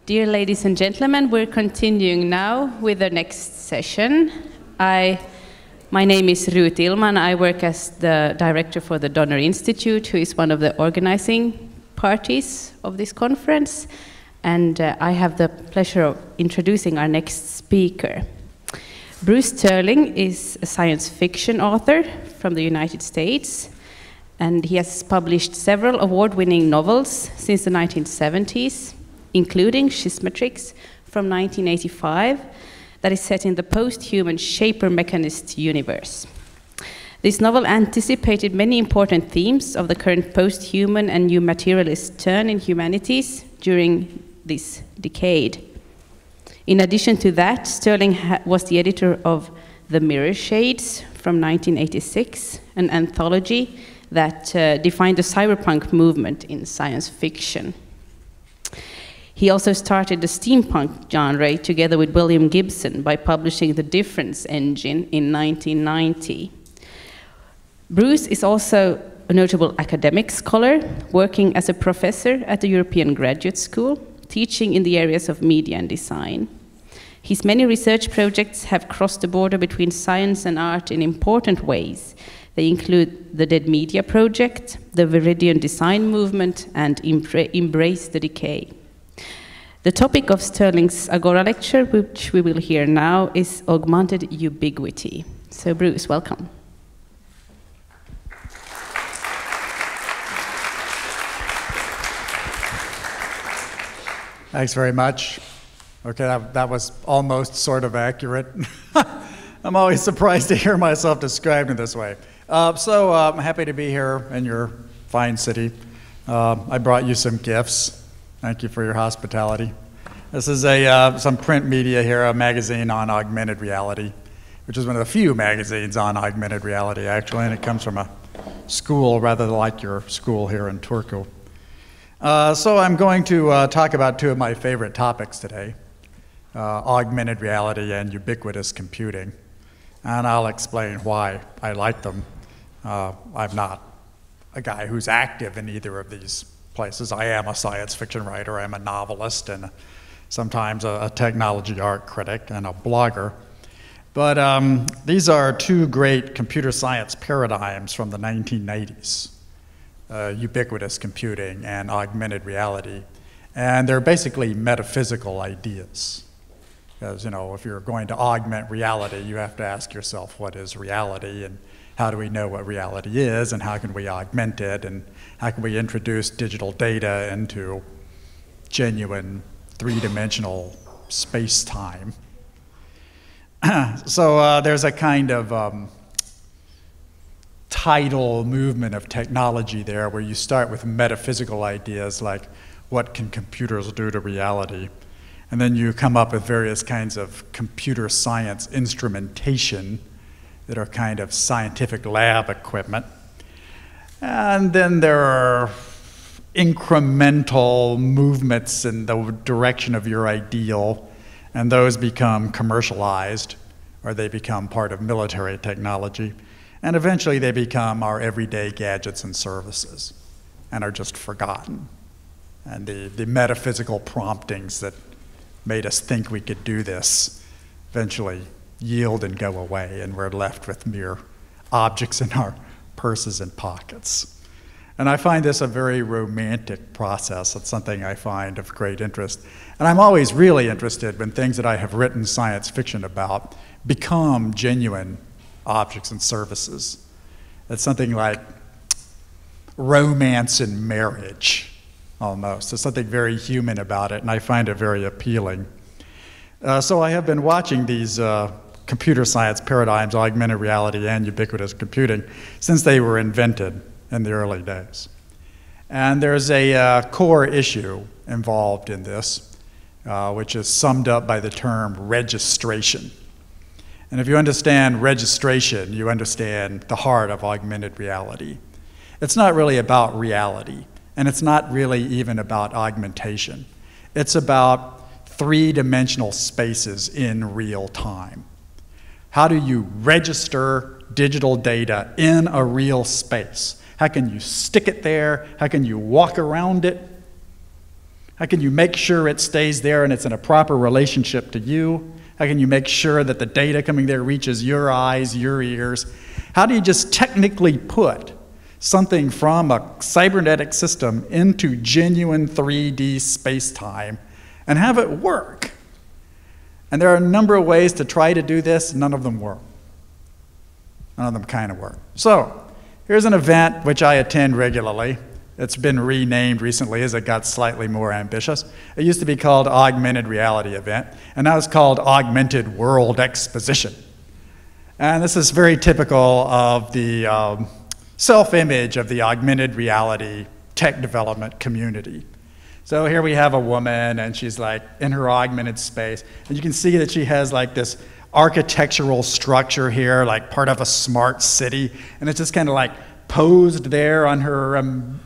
Dear ladies and gentlemen, we're continuing now with the next session. My name is Ruut Ilman. I work as the director for the Donor Institute, who is one of the organizing parties of this conference. And I have the pleasure of introducing our next speaker. Bruce Sterling is a science fiction author from the United States, and he has published several award-winning novels since the 1970s, including Schismatrix from 1985, that is set in the post-human Shaper Mechanist universe. This novel anticipated many important themes of the current post-human and new materialist turn in humanities during this decade. In addition to that, Sterling was the editor of The Mirror Shades from 1986, an anthology that defined the cyberpunk movement in science fiction. He also started the steampunk genre together with William Gibson by publishing The Difference Engine in 1990. Bruce is also a notable academic scholar, working as a professor at the European Graduate School, teaching in the areas of media and design. His many research projects have crossed the border between science and art in important ways. They include the Dead Media Project, the Viridian Design Movement, and Embrace the Decay. The topic of Sterling's Agora lecture, which we will hear now, is Augmented Ubiquity. So Bruce, welcome. Thanks very much. Okay, that was almost sort of accurate. I'm always surprised to hear myself described in this way. I'm happy to be here in your fine city. I brought you some gifts. Thank you for your hospitality. This is some print media here, a magazine on augmented reality, which is one of the few magazines on augmented reality, actually, and it comes from a school rather like your school here in Turku. So I'm going to talk about two of my favorite topics today, augmented reality and ubiquitous computing, and I'll explain why I like them. I'm not a guy who's active in either of these places. I am a science fiction writer, I'm a novelist, and sometimes a technology art critic and a blogger. But these are two great computer science paradigms from the 1990s, ubiquitous computing and augmented reality. And they're basically metaphysical ideas. Because, you know, if you're going to augment reality, you have to ask yourself, what is reality? And how do we know what reality is, and how can we augment it, and how can we introduce digital data into genuine three-dimensional space-time? So there's a kind of tidal movement of technology there where you start with metaphysical ideas like, what can computers do to reality? And then you come up with various kinds of computer science instrumentation that are kind of scientific lab equipment. And then there are incremental movements in the direction of your ideal, and those become commercialized, or they become part of military technology. And eventually they become our everyday gadgets and services, and are just forgotten. And the metaphysical promptings that made us think we could do this eventually yield and go away, and we're left with mere objects in our purses and pockets. And I find this a very romantic process. It's something I find of great interest. And I'm always really interested when things that I have written science fiction about become genuine objects and services. It's something like romance and marriage, almost. There's something very human about it, and I find it very appealing. So I have been watching these computer science paradigms, augmented reality and ubiquitous computing, since they were invented in the early days. And there's a core issue involved in this, which is summed up by the term registration. And if you understand registration, you understand the heart of augmented reality. It's not really about reality, and it's not really even about augmentation. It's about three-dimensional spaces in real time. How do you register digital data in a real space? How can you stick it there? How can you walk around it? How can you make sure it stays there and it's in a proper relationship to you? How can you make sure that the data coming there reaches your eyes, your ears? How do you just technically put something from a cybernetic system into genuine 3D space-time and have it work? And there are a number of ways to try to do this. None of them work. None of them kind of work. So here's an event which I attend regularly. It's been renamed recently as it got slightly more ambitious. It used to be called Augmented Reality Event, and now it's called Augmented World Exposition. And this is very typical of the self-image of the augmented reality tech development community. So here we have a woman, and she's like in her augmented space, and you can see that she has like this architectural structure here, like part of a smart city, and it's just kind of like posed there on her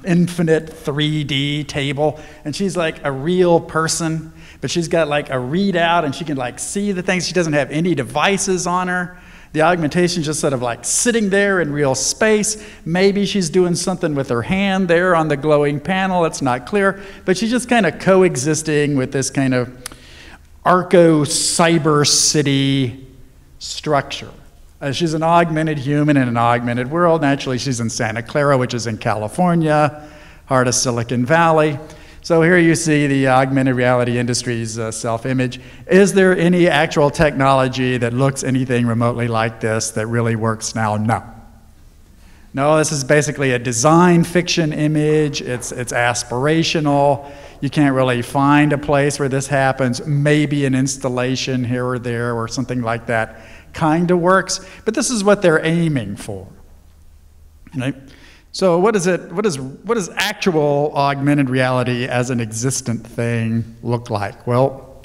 infinite 3D table, and she's like a real person, but she's got like a readout, and she can like see the things. She doesn't have any devices on her. The augmentation's just sort of like sitting there in real space. Maybe she's doing something with her hand there on the glowing panel. It's not clear, but she's just kind of coexisting with this kind of arco-cyber city structure. She's an augmented human in an augmented world. Naturally, she's in Santa Clara, which is in California, heart of Silicon Valley. So here you see the augmented reality industry's self-image. Is there any actual technology that looks anything remotely like this that really works now? No. No, this is basically a design fiction image. It's aspirational. You can't really find a place where this happens. Maybe an installation here or there or something like that kind of works, but this is what they're aiming for, right? So what does actual augmented reality as an existent thing look like? Well,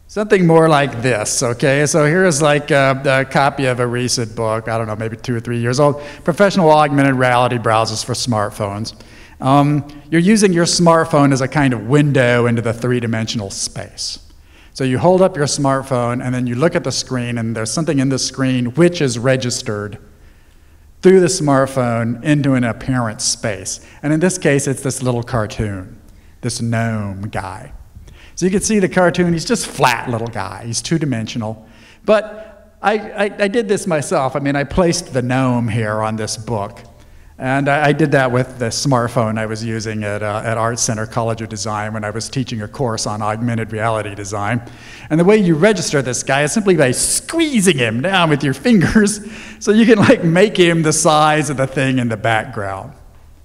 something more like this, okay? So here's like a copy of a recent book, I don't know, maybe 2 or 3 years old, Professional Augmented Reality Browsers for Smartphones. You're using your smartphone as a kind of window into the three-dimensional space. So you hold up your smartphone, and then you look at the screen, and there's something in the screen which is registered through the smartphone into an apparent space. And in this case, it's this little cartoon, this gnome guy. So you can see the cartoon. He's just flat little guy. He's two-dimensional. But I did this myself. I mean, I placed the gnome here on this book. And I did that with the smartphone I was using at Art Center College of Design when I was teaching a course on augmented reality design. And the way you register this guy is simply by squeezing him down with your fingers so you can like make him the size of the thing in the background,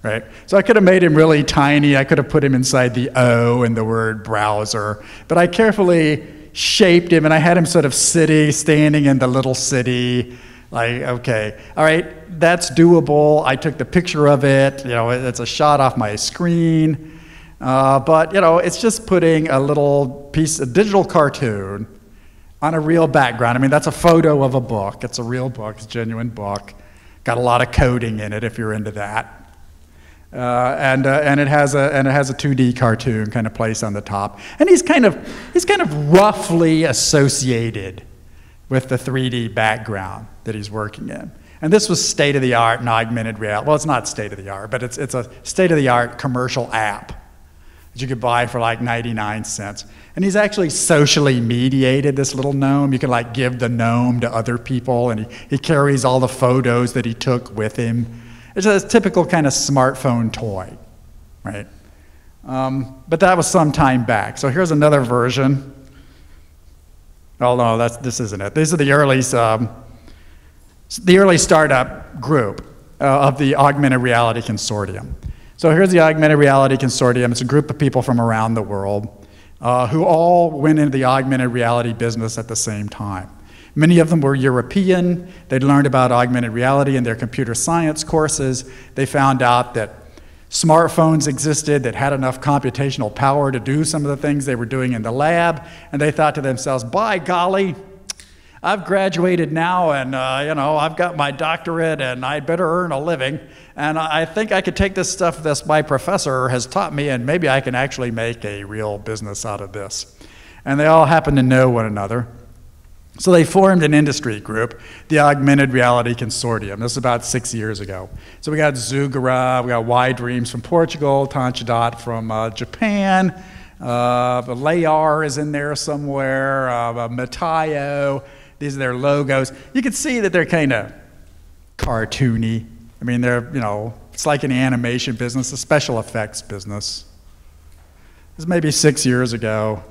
right? So I could have made him really tiny. I could have put him inside the O in the word browser. But I carefully shaped him, and I had him sort of standing in the little city. Like, okay, all right, that's doable. I took the picture of it. You know, it's a shot off my screen. But, you know, it's just putting a little piece of digital cartoon on a real background. I mean, that's a photo of a book. It's a real book. It's a genuine book. Got a lot of coding in it if you're into that. And it has a 2D cartoon kind of place on the top. And he's kind of roughly associated with the 3D background that he's working in. And this was state-of-the-art in augmented reality. Well, it's not state-of-the-art, but it's a state-of-the-art commercial app that you could buy for like 99 cents. And he's actually socially mediated, this little gnome. You can like give the gnome to other people, and he carries all the photos that he took with him. It's a typical kind of smartphone toy, right? But that was some time back. So here's another version. Oh no, this isn't it. These are the early startup group of the Augmented Reality Consortium. So here's the Augmented Reality Consortium. It's a group of people from around the world who all went into the augmented reality business at the same time. Many of them were European. They'd learned about augmented reality in their computer science courses. They found out that smartphones existed that had enough computational power to do some of the things they were doing in the lab, and they thought to themselves, by golly, I've graduated now, and you know, I've got my doctorate, and I'd better earn a living, and I think I could take this stuff that my professor has taught me, and maybe I can actually make a real business out of this. And they all happen to know one another. So they formed an industry group, the Augmented Reality Consortium. This was about 6 years ago. So we got Zugara, we got Y Dreams from Portugal, Tanchidot from Japan, Layar is in there somewhere, Matayo. These are their logos. You can see that they're kind of cartoony. I mean, they're, it's like an animation business, a special effects business. This was maybe 6 years ago.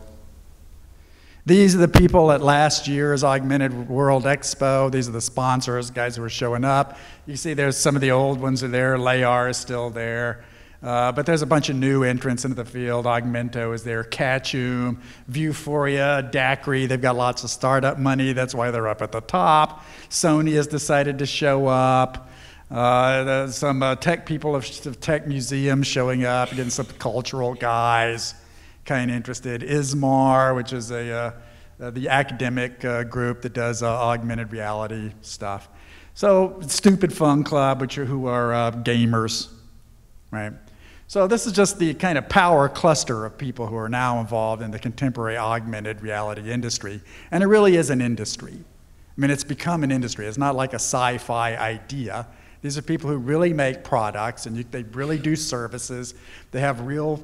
These are the people at last year's Augmented World Expo. These are the sponsors, guys who are showing up. You see there's some of the old ones are there. Layar is still there. But there's a bunch of new entrants into the field. Augmento is there, Catchum, Viewforia, Dacry. They've got lots of startup money. That's why they're up at the top. Sony has decided to show up. Some tech people of tech museums showing up, getting some cultural guys kind of interested. ISMAR, which is the academic group that does augmented reality stuff. So Stupid Fun Club, who are gamers, right? So this is just the kind of power cluster of people who are now involved in the contemporary augmented reality industry. And it really is an industry. I mean, it's become an industry. It's not like a sci-fi idea. These are people who really make products, and they really do services. They have real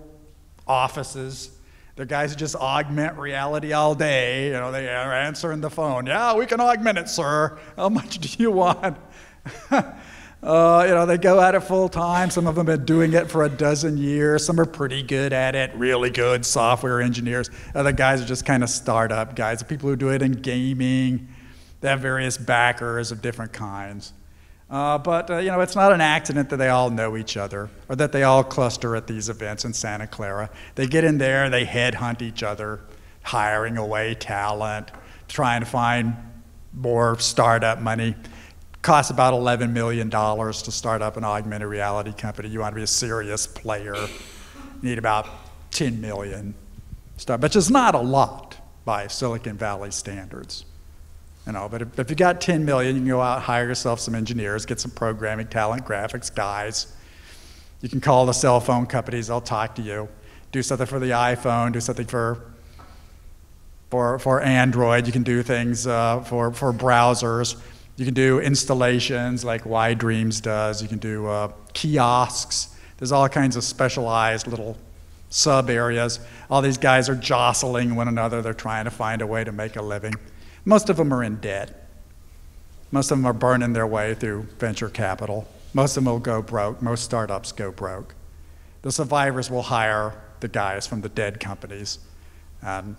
offices. They're guys who just augment reality all day. They are answering the phone. Yeah, we can augment it, sir. How much do you want? They go at it full time. Some of them have been doing it for 12 years. Some are pretty good at it, really good software engineers. Other guys are just kind of startup guys. The people who do it in gaming. They have various backers of different kinds. But it's not an accident that they all know each other or that they all cluster at these events in Santa Clara. They get in there, they headhunt each other, hiring away talent, trying to find more startup money. Costs about $11 million to start up an augmented reality company. You want to be a serious player, you need about $10 million, which is not a lot by Silicon Valley standards. But if you got $10 million, you can go out, hire yourself some engineers, get some programming talent, graphics guys. You can call the cell phone companies, they'll talk to you. Do something for the iPhone, do something for Android. You can do things for browsers. You can do installations like Y Dreams does. You can do kiosks. There's all kinds of specialized little sub areas. All these guys are jostling one another. They're trying to find a way to make a living. Most of them are in debt. Most of them are burning their way through venture capital. Most of them will go broke. Most startups go broke. The survivors will hire the guys from the dead companies and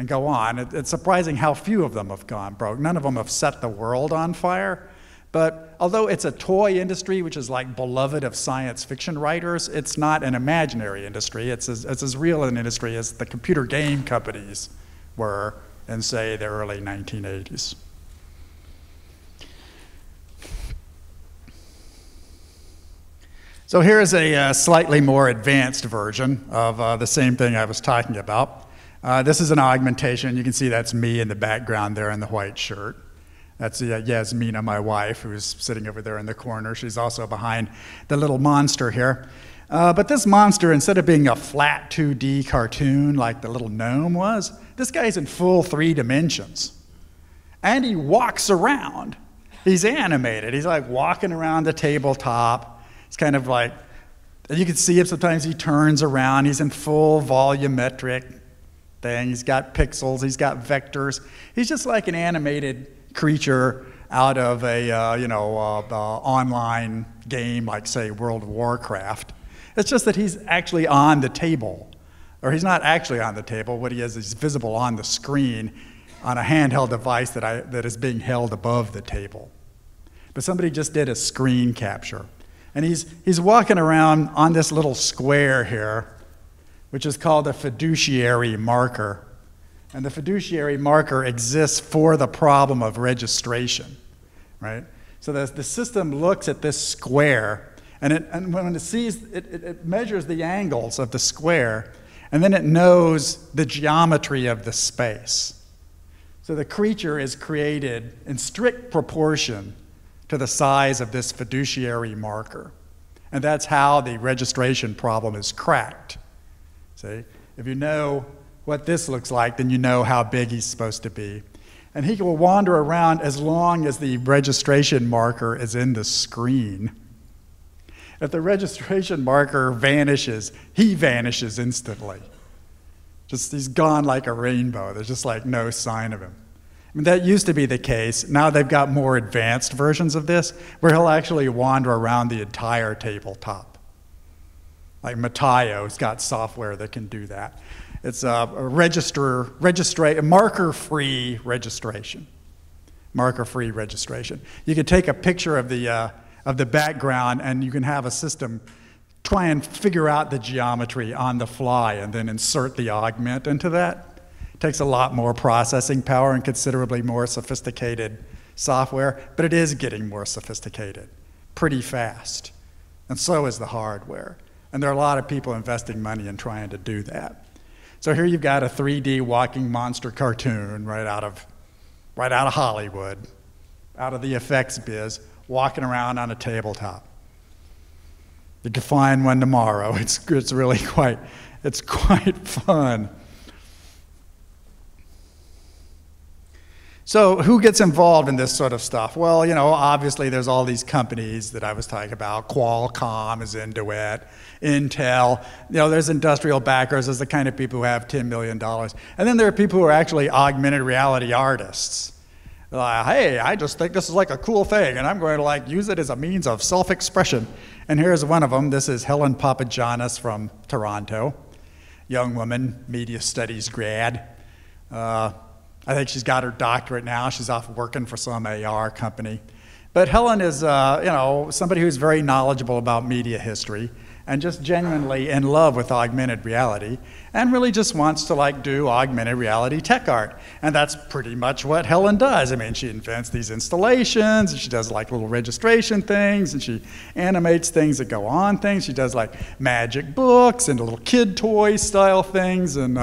go on. It's surprising how few of them have gone broke. None of them have set the world on fire. But although it's a toy industry, which is like beloved of science fiction writers, it's not an imaginary industry. It's as real an industry as the computer game companies were in, say, the early 1980s. So here's a slightly more advanced version of the same thing I was talking about. This is an augmentation. You can see that's me in the background there in the white shirt. That's Yasmina, my wife, who's sitting over there in the corner. She's also behind the little monster here. But this monster, instead of being a flat 2D cartoon like the little gnome was, this guy's in full 3 dimensions. And he walks around. He's animated. He's like walking around the tabletop. It's kind of like, you can see him sometimes he turns around. He's in full volumetric thing. He's got pixels. He's got vectors. He's just like an animated creature out of a online game like, say, World of Warcraft. It's just that he's actually on the table. Or he's not actually on the table. What he is he's visible on the screen on a handheld device that is being held above the table. But somebody just did a screen capture. And he's walking around on this little square here, which is called a fiduciary marker. And the fiduciary marker exists for the problem of registration, right? So the system looks at this square, and when it sees, it measures the angles of the square, and then it knows the geometry of the space. So the creature is created in strict proportion to the size of this fiduciary marker. And that's how the registration problem is cracked. See, if you know what this looks like, then you know how big he's supposed to be. And he will wander around as long as the registration marker is in the screen. If the registration marker vanishes, he vanishes instantly. Just, he's gone like a rainbow. There's just like no sign of him. I mean, that used to be the case. Now they've got more advanced versions of this where he'll actually wander around the entire tabletop. Like Matayo's got software that can do that. It's a marker-free registration. Marker-free registration. You can take a picture of the background and you can have a system try and figure out the geometry on the fly and then insert the augment into that. It takes a lot more processing power and considerably more sophisticated software, but it is getting more sophisticated pretty fast. And so is the hardware. And there are a lot of people investing money in trying to do that. So here you've got a 3D walking monster cartoon right out of Hollywood, out of the effects biz, walking around on a tabletop. You can find one tomorrow. It's really quite fun. So who gets involved in this sort of stuff? Well, you know, obviously there's all these companies that I was talking about. Qualcomm is into it. Intel. You know, there's industrial backers. There's the kind of people who have $10 million. And then there are people who are actually augmented reality artists. They're like, hey, I just think this is like a cool thing, and I'm going to like use it as a means of self-expression. And here's one of them. This is Helen Papagiannis from Toronto. Young woman, media studies grad. I think she's got her doctorate now. She's off working for some AR company. But Helen is, you know, somebody who's very knowledgeable about media history and just genuinely in love with augmented reality and really just wants to like do augmented reality tech art. And that's pretty much what Helen does. I mean, she invents these installations and she does like little registration things and she animates things that go on things. She does like magic books and little kid toy style things, and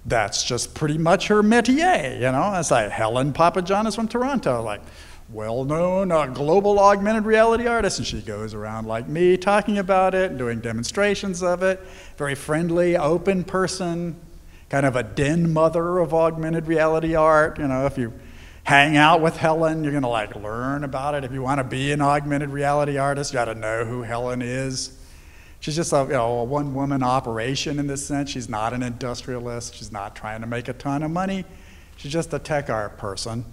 that's just pretty much her métier, you know? It's like Helen Papagiannis from Toronto, like well-known global augmented reality artist, and she goes around like me talking about it, doing demonstrations of it, very friendly, open person, kind of a den mother of augmented reality art. You know, if you hang out with Helen, you're gonna like learn about it. If you wanna be an augmented reality artist, you gotta know who Helen is. She's just a, you know, a one-woman operation in this sense. She's not an industrialist. She's not trying to make a ton of money. She's just a tech art person.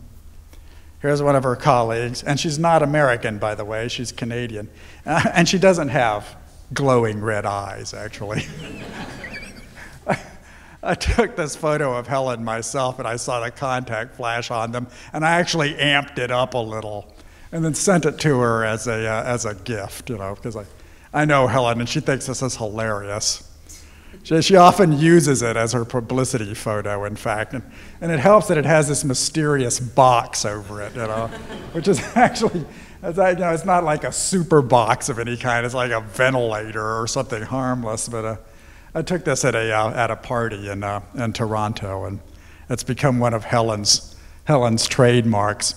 Here's one of her colleagues, and she's not American, by the way. She's Canadian. And she doesn't have glowing red eyes, actually. I took this photo of Helen myself, and I saw the contact flash on them, and I actually amped it up a little and then sent it to her as a gift, you know, because I know Helen, and she thinks this is hilarious. She often uses it as her publicity photo, in fact, and it helps that it has this mysterious box over it, you know, which is actually, you know, it's not like a super box of any kind. It's like a ventilator or something harmless. But I took this at a party in Toronto, and it's become one of Helen's trademarks.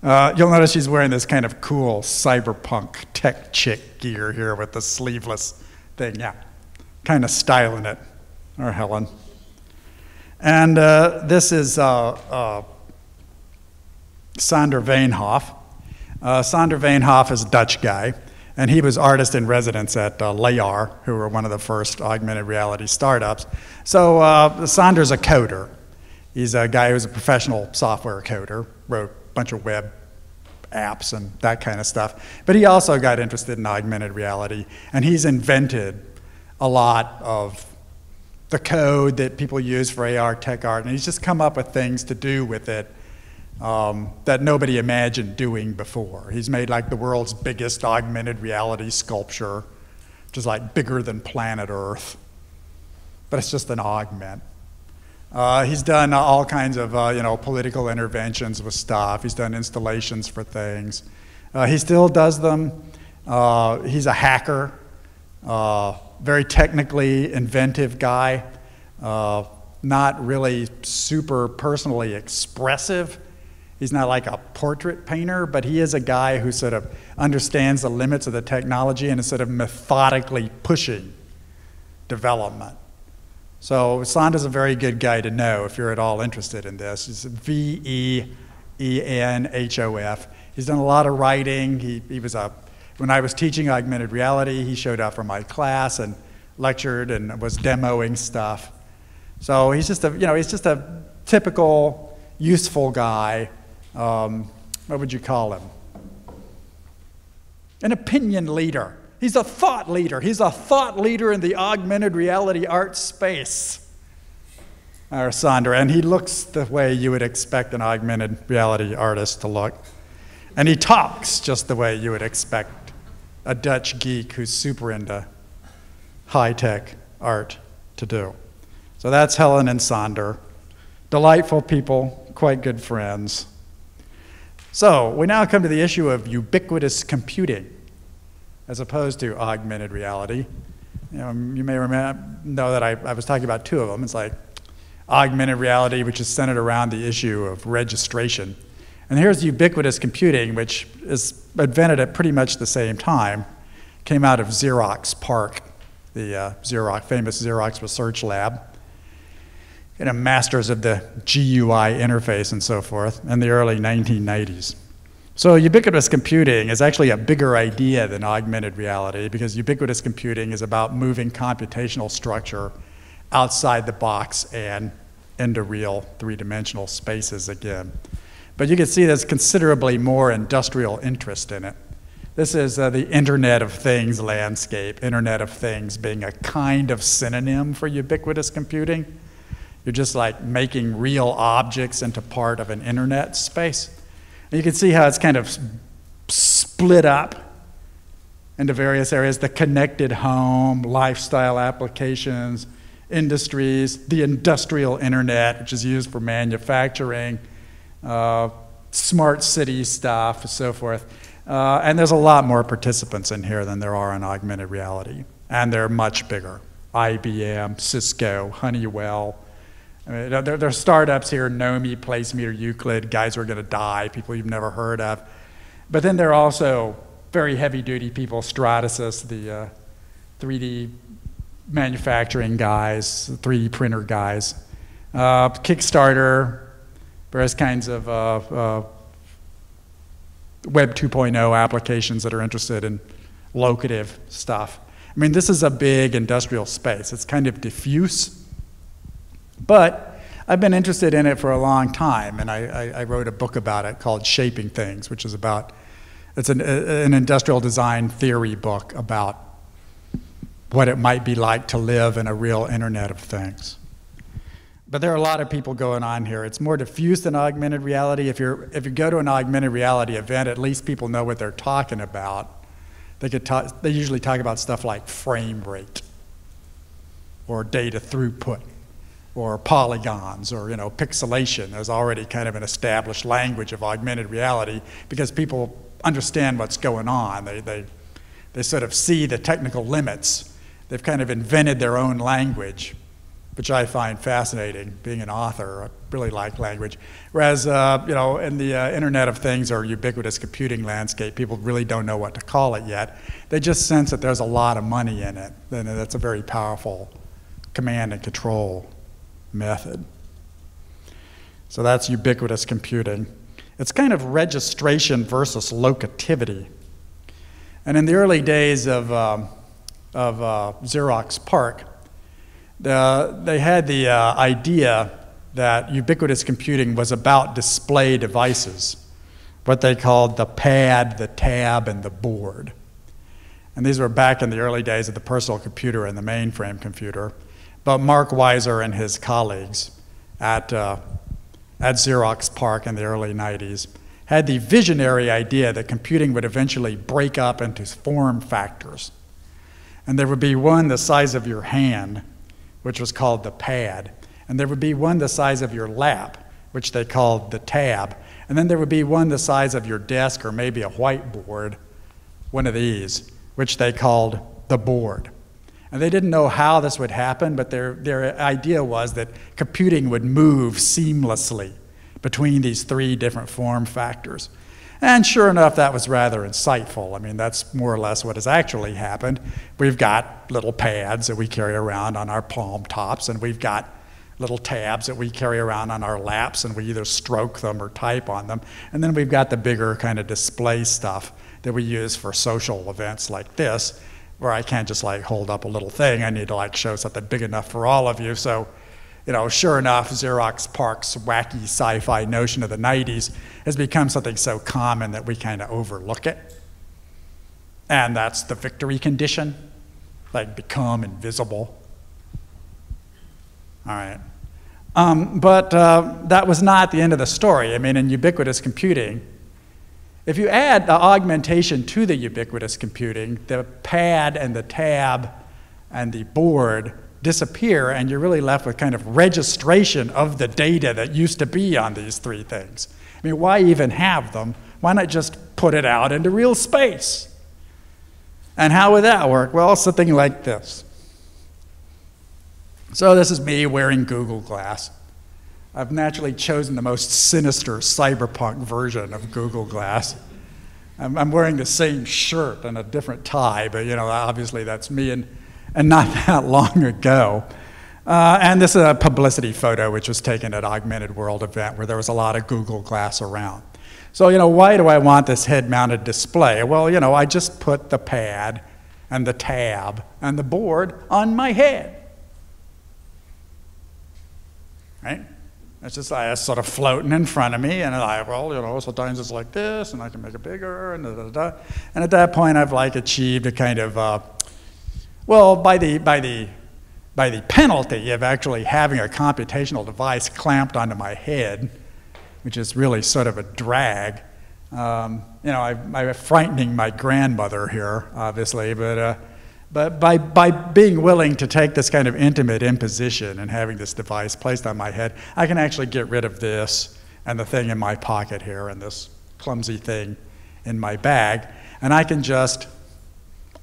You'll notice she's wearing this kind of cool cyberpunk tech chick gear here with the sleeveless thing. Yeah, kind of styling it, or Helen. And this is Sander Veenhoff. Sander Veenhoff is a Dutch guy, and he was artist in residence at Layar, who were one of the first augmented reality startups. So Sander's a coder. He's a guy who's a professional software coder, wrote a bunch of web apps and that kind of stuff. But he also got interested in augmented reality, and he's invented a lot of the code that people use for AR tech art, and he's just come up with things to do with it that nobody imagined doing before. He's made like the world's biggest augmented reality sculpture, which is like bigger than planet Earth, but it's just an augment. He's done all kinds of you know, political interventions with stuff. He's done installations for things. He still does them. He's a hacker, very technically inventive guy, not really super personally expressive. He's not like a portrait painter, but he is a guy who sort of understands the limits of the technology and is sort of methodically pushing development So Sander's a very good guy to know if you're at all interested in this. He's Venhof. He's done a lot of writing. When I was teaching augmented reality, he showed up for my class and lectured and was demoing stuff. So he's just a typical useful guy. What would you call him? An opinion leader. He's a thought leader. He's a thought leader in the augmented reality art space, our Sander. And he looks the way you would expect an augmented reality artist to look. And he talks just the way you would expect a Dutch geek who's super into high-tech art to do. So that's Helen and Sander. Delightful people, quite good friends. So we now come to the issue of ubiquitous computing, as opposed to augmented reality. You may know that I was talking about two of them. It's like augmented reality, which is centered around the issue of registration. And here's ubiquitous computing, which is invented at pretty much the same time. Came out of Xerox PARC, the famous Xerox Research Lab. Masters of the GUI interface and so forth in the early 1990s. So ubiquitous computing is actually a bigger idea than augmented reality, because ubiquitous computing is about moving computational structure outside the box and into real three-dimensional spaces again. But you can see there's considerably more industrial interest in it. This is the Internet of Things landscape, Internet of Things being a kind of synonym for ubiquitous computing. You're just like making real objects into part of an internet space. And you can see how it's kind of split up into various areas: the connected home, lifestyle applications, industries, the industrial internet, which is used for manufacturing, smart city stuff, and so forth. And there's a lot more participants in here than there are in augmented reality. And they're much bigger. IBM, Cisco, Honeywell. There are startups here: Nomi, Placemeter, Euclid, guys who are going to die, people you've never heard of. But then there are also very heavy-duty people: Stratasys, the 3D manufacturing guys, 3D printer guys, Kickstarter, various kinds of Web 2.0 applications that are interested in locative stuff. I mean, this is a big industrial space. It's kind of diffuse. But I've been interested in it for a long time, and I wrote a book about it called Shaping Things, which is it's an industrial design theory book about what it might be like to live in a real Internet of Things. But there are a lot of people going on here. It's more diffuse than augmented reality. If you go to an augmented reality event, at least people know what they're talking about. They usually talk about stuff like frame rate or data throughput, or polygons, or pixelation. There's already kind of an established language of augmented reality because people understand what's going on. They sort of see the technical limits. They've kind of invented their own language, which I find fascinating. Being an author, I really like language. Whereas in the Internet of Things or ubiquitous computing landscape, people really don't know what to call it yet. They just sense that there's a lot of money in it, and that's a very powerful command and control method. So that's ubiquitous computing. It's kind of registration versus locativity. And in the early days of Xerox PARC, they had the idea that ubiquitous computing was about display devices, what they called the pad, the tab, and the board. And these were back in the early days of the personal computer and the mainframe computer. But Mark Weiser and his colleagues at Xerox PARC in the early 90s had the visionary idea that computing would eventually break up into form factors. And there would be one the size of your hand, which was called the pad. And there would be one the size of your lap, which they called the tab. And then there would be one the size of your desk or maybe a whiteboard, one of these, which they called the board. And they didn't know how this would happen, but their idea was that computing would move seamlessly between these three different form factors. And sure enough, that was rather insightful. I mean, that's more or less what has actually happened. We've got little pads that we carry around on our palm tops, and we've got little tabs that we carry around on our laps, and we either stroke them or type on them. And then we've got the bigger kind of display stuff that we use for social events like this, where I can't just like hold up a little thing. I need to like show something big enough for all of you. So, you know, sure enough, Xerox PARC's wacky sci-fi notion of the 90s has become something so common that we kind of overlook it. And that's the victory condition, like become invisible. All right. But that was not the end of the story. I mean, in ubiquitous computing, if you add the augmentation to the ubiquitous computing, the pad and the tab and the board disappear, and you're really left with kind of registration of the data that used to be on these three things. I mean, why even have them? Why not just put it out into real space? And how would that work? Well, something like this. So this is me wearing Google Glass. I've naturally chosen the most sinister cyberpunk version of Google Glass. I'm wearing the same shirt and a different tie, but you know, obviously that's me, and not that long ago. And this is a publicity photo which was taken at Augmented World event where there was a lot of Google Glass around. So, you know, why do I want this head-mounted display? Well, you know, I just put the pad and the tab and the board on my head. Right? It's just sort of floating in front of me, and well, you know, sometimes it's like this, and I can make it bigger, and da-da-da. And at that point, I've like achieved a kind of, well, by the penalty of actually having a computational device clamped onto my head, which is really sort of a drag. You know, I'm frightening my grandmother here, obviously, but by being willing to take this kind of intimate imposition and having this device placed on my head, I can actually get rid of this and the thing in my pocket here and this clumsy thing in my bag, and I can just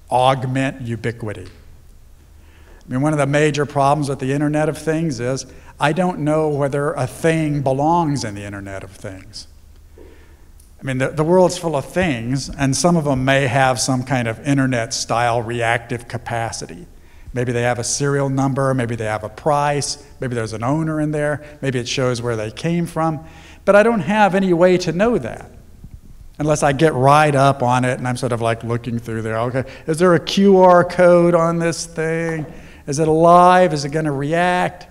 augment ubiquity. I mean, one of the major problems with the Internet of Things is I don't know whether a thing belongs in the Internet of Things. I mean, the world's full of things, and some of them may have some kind of Internet-style reactive capacity. Maybe they have a serial number, maybe they have a price, maybe there's an owner in there, maybe it shows where they came from, but I don't have any way to know that unless I get right up on it and I'm sort of like looking through there. Okay, is there a QR code on this thing? Is it alive? Is it going to react?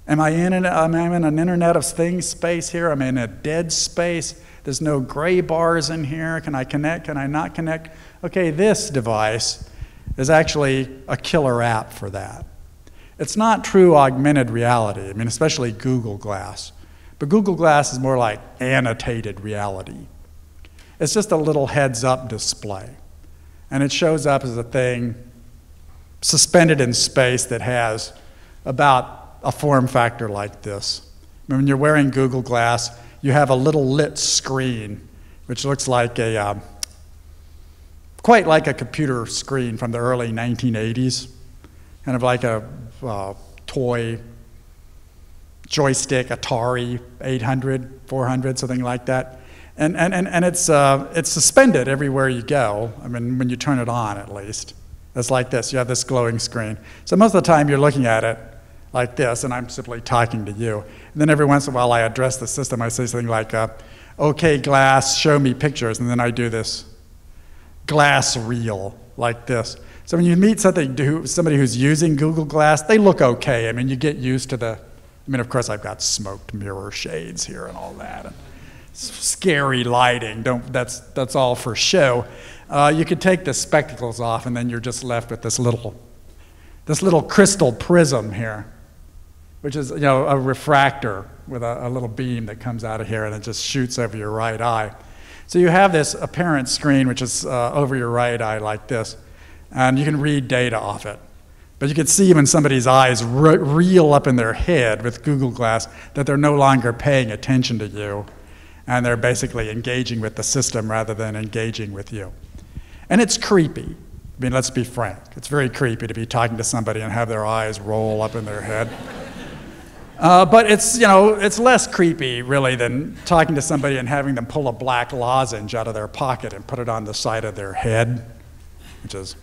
Am I in an Internet of Things space here? I'm in a dead space. There's no gray bars in here. Can I connect? Can I not connect? Okay, this device is actually a killer app for that. It's not true augmented reality, I mean, especially Google Glass. But Google Glass is more like annotated reality. It's just a little heads-up display. And it shows up as a thing suspended in space that has about a form factor like this. I mean, when you're wearing Google Glass, you have a little lit screen, which looks like quite like a computer screen from the early 1980s, kind of like a toy joystick, Atari 800, 400, something like that. And it's suspended everywhere you go, I mean, when you turn it on at least. It's like this, you have this glowing screen. So most of the time you're looking at it like this, and I'm simply talking to you. And then every once in a while I address the system. I say something like, okay, Glass, show me pictures. And then I do this glass reel like this. So when you meet somebody who's using Google Glass, they look okay. I mean, you get used to I mean, of course, I've got smoked mirror shades here and all that. And scary lighting, that's all for show. You could take the spectacles off, and then you're just left with this little crystal prism here, which is, you know, a refractor with a little beam that comes out of here and it just shoots over your right eye. So you have this apparent screen which is over your right eye like this, and you can read data off it. But you can see when somebody's eyes reel up in their head with Google Glass that they're no longer paying attention to you, and they're basically engaging with the system rather than engaging with you. And it's creepy. I mean, let's be frank. It's very creepy to be talking to somebody and have their eyes roll up in their head. But it's, you know, it's less creepy, really, than talking to somebody and having them pull a black lozenge out of their pocket and put it on the side of their head, which is,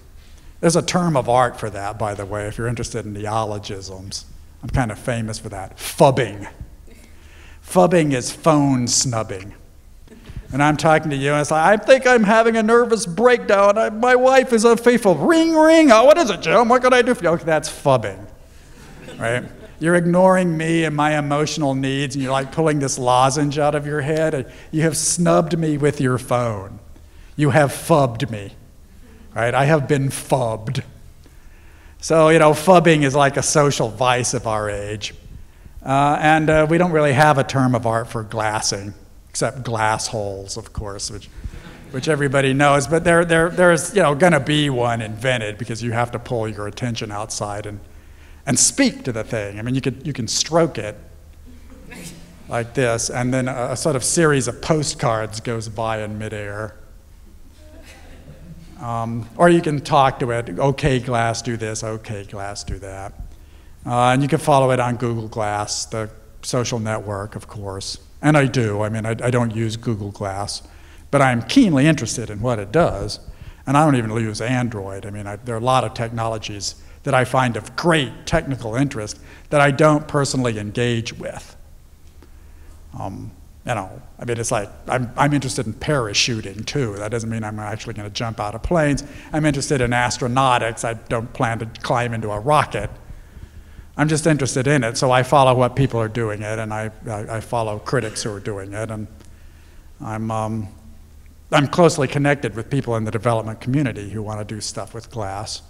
there's a term of art for that, by the way, if you're interested in neologisms. I'm kind of famous for that. Phubbing. Phubbing is phone snubbing. And I'm talking to you, and it's like, I think I'm having a nervous breakdown. My wife is unfaithful. Ring, ring. Oh, what is it, Jim? What can I do for you? Okay, that's phubbing, right? You're ignoring me and my emotional needs, and you're like pulling this lozenge out of your head. And you have snubbed me with your phone. You have phubbed me, right? I have been phubbed. So, you know, phubbing is like a social vice of our age. And we don't really have a term of art for glassing, except glass holes, of course, which everybody knows. But there's, you know, going to be one invented because you have to pull your attention outside and speak to the thing. I mean, you can stroke it like this, and then a sort of series of postcards goes by in midair. Or you can talk to it, okay, Glass, do this, okay, Glass, do that. And you can follow it on Google Glass, the social network, of course. And I do. I mean, I don't use Google Glass, but I'm keenly interested in what it does. And I don't even use Android. I mean, there are a lot of technologies that I find of great technical interest that I don't personally engage with. You know, I mean, it's like, I'm interested in parachuting too. That doesn't mean I'm actually going to jump out of planes. I'm interested in astronautics. I don't plan to climb into a rocket. I'm just interested in it, so I follow what people are doing it, and I follow critics who are doing it, and I'm closely connected with people in the development community who want to do stuff with glass.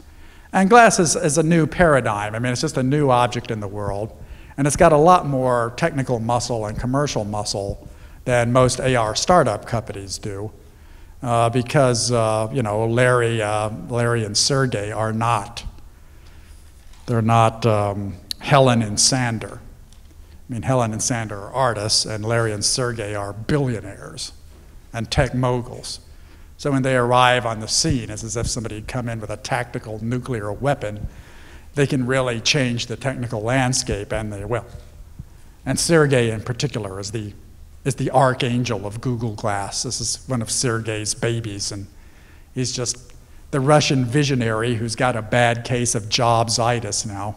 And glass is a new paradigm. I mean, it's just a new object in the world. And it's got a lot more technical muscle and commercial muscle than most AR startup companies do, because you know, Larry and Sergey are not. They're not Helen and Sander. I mean, Helen and Sander are artists, and Larry and Sergey are billionaires and tech moguls. So when they arrive on the scene, it's as if somebody had come in with a tactical nuclear weapon. They can really change the technical landscape, and they will. And Sergey in particular is the archangel of Google Glass. This is one of Sergey's babies, and he's just the Russian visionary who's got a bad case of Jobsitis now.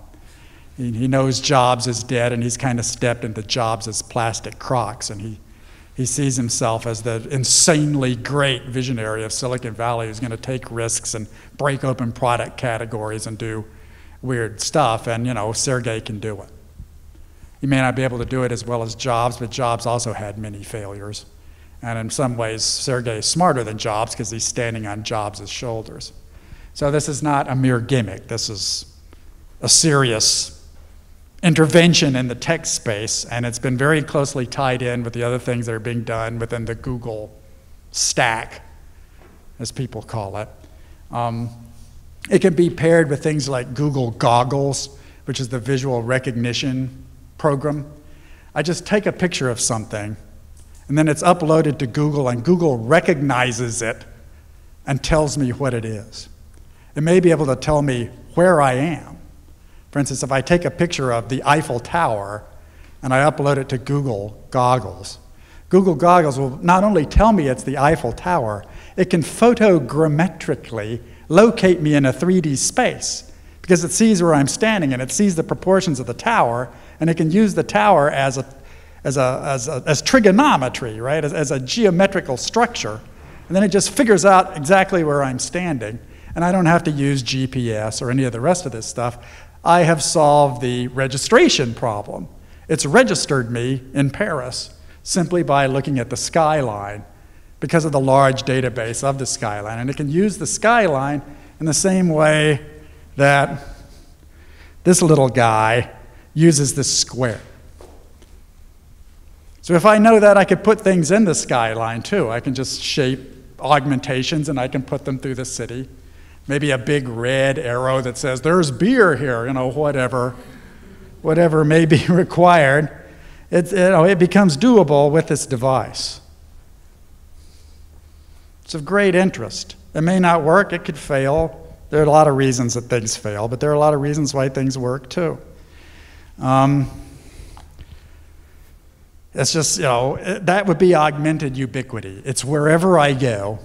He knows Jobs is dead, and he's kind of stepped into Jobs' plastic crocs, and he sees himself as the insanely great visionary of Silicon Valley who's going to take risks and break open product categories and do weird stuff, and you know, Sergey can do it. He may not be able to do it as well as Jobs, but Jobs also had many failures. And in some ways, Sergey is smarter than Jobs because he's standing on Jobs' shoulders. So this is not a mere gimmick. This is a serious intervention in the tech space, and it's been very closely tied in with the other things that are being done within the Google stack, as people call it. It can be paired with things like Google Goggles, which is the visual recognition program. I just take a picture of something, and then it's uploaded to Google, and Google recognizes it and tells me what it is. It may be able to tell me where I am. For instance, if I take a picture of the Eiffel Tower and I upload it to Google Goggles, Google Goggles will not only tell me it's the Eiffel Tower, it can photogrammetrically locate me in a 3D space because it sees where I'm standing and it sees the proportions of the tower, and it can use the tower as trigonometry, right? As a geometrical structure, and then it just figures out exactly where I'm standing, and I don't have to use GPS or any of the rest of this stuff. I have solved the registration problem. It's registered me in Paris simply by looking at the skyline, because of the large database of the skyline. And it can use the skyline in the same way that this little guy uses this square. So if I know that, I could put things in the skyline too. I can just shape augmentations and I can put them through the city. Maybe a big red arrow that says, there's beer here, you know, whatever may be required. It becomes doable with this device. It's of great interest. It may not work, it could fail. There are a lot of reasons that things fail, but there are a lot of reasons why things work too. It's just, you know, that would be augmented ubiquity. It's wherever I go.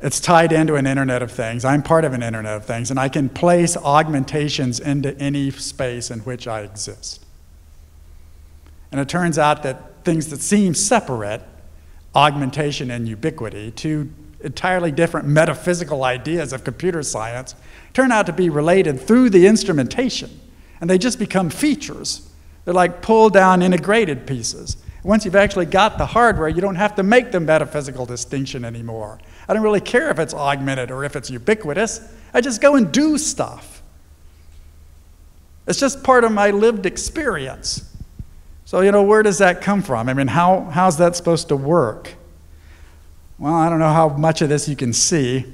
It's tied into an Internet of Things. I'm part of an Internet of Things, and I can place augmentations into any space in which I exist. And it turns out that things that seem separate, augmentation and ubiquity, two entirely different metaphysical ideas of computer science, turn out to be related through the instrumentation, and they just become features. They're like pulled down integrated pieces. Once you've actually got the hardware, you don't have to make the metaphysical distinction anymore. I don't really care if it's augmented or if it's ubiquitous. I just go and do stuff. It's just part of my lived experience. So, you know, where does that come from? I mean, how's that supposed to work? Well, I don't know how much of this you can see,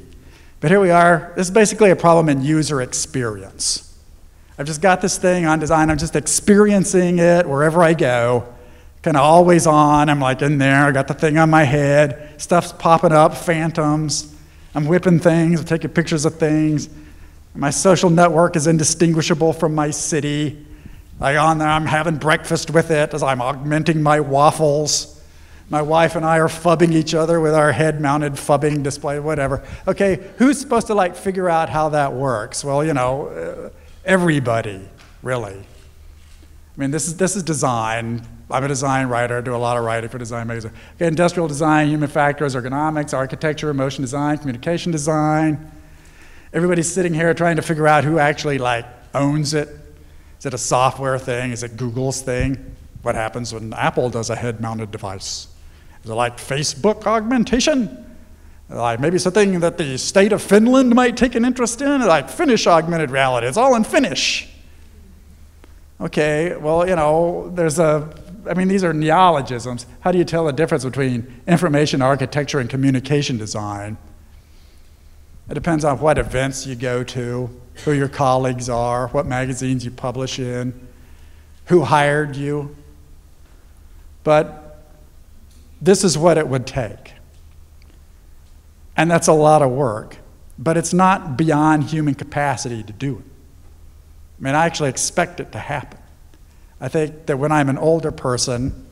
but here we are. This is basically a problem in user experience. I've just got this thing on design. I'm just experiencing it wherever I go. Kind of always on. I'm like in there. I got the thing on my head. Stuff's popping up, phantoms. I'm whipping things, I'm taking pictures of things. My social network is indistinguishable from my city. Like on there, I'm having breakfast with it as I'm augmenting my waffles. My wife and I are phubbing each other with our head-mounted phubbing display, whatever. Okay, who's supposed to like figure out how that works? Well, you know, everybody, really. I mean, this is design. I'm a design writer. I do a lot of writing for Design Magazine. Okay, industrial design, human factors, ergonomics, architecture, motion design, communication design. Everybody's sitting here trying to figure out who actually like owns it. Is it a software thing? Is it Google's thing? What happens when Apple does a head-mounted device? Is it like Facebook augmentation? Like maybe something that the state of Finland might take an interest in? Like Finnish augmented reality. It's all in Finnish. Okay, well, you know, I mean, these are neologisms. How do you tell the difference between information architecture and communication design? It depends on what events you go to, who your colleagues are, what magazines you publish in, who hired you. But this is what it would take. And that's a lot of work, but it's not beyond human capacity to do it. I mean, I actually expect it to happen. I think that when I'm an older person,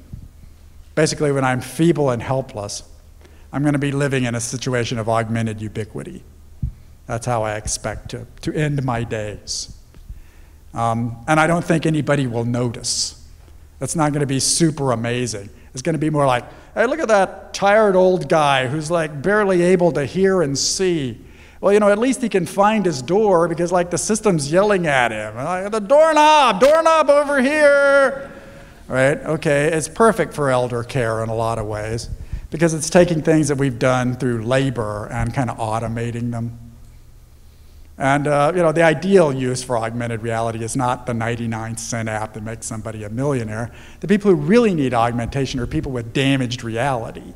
basically when I'm feeble and helpless, I'm going to be living in a situation of augmented ubiquity. That's how I expect to end my days. And I don't think anybody will notice. It's not going to be super amazing. It's going to be more like, hey, look at that tired old guy who's like barely able to hear and see. Well, you know, at least he can find his door because like the system's yelling at him. Like, the doorknob over here. Right? Okay, it's perfect for elder care in a lot of ways because it's taking things that we've done through labor and kind of automating them. And you know, the ideal use for augmented reality is not the 99-cent app that makes somebody a millionaire. The people who really need augmentation are people with damaged reality.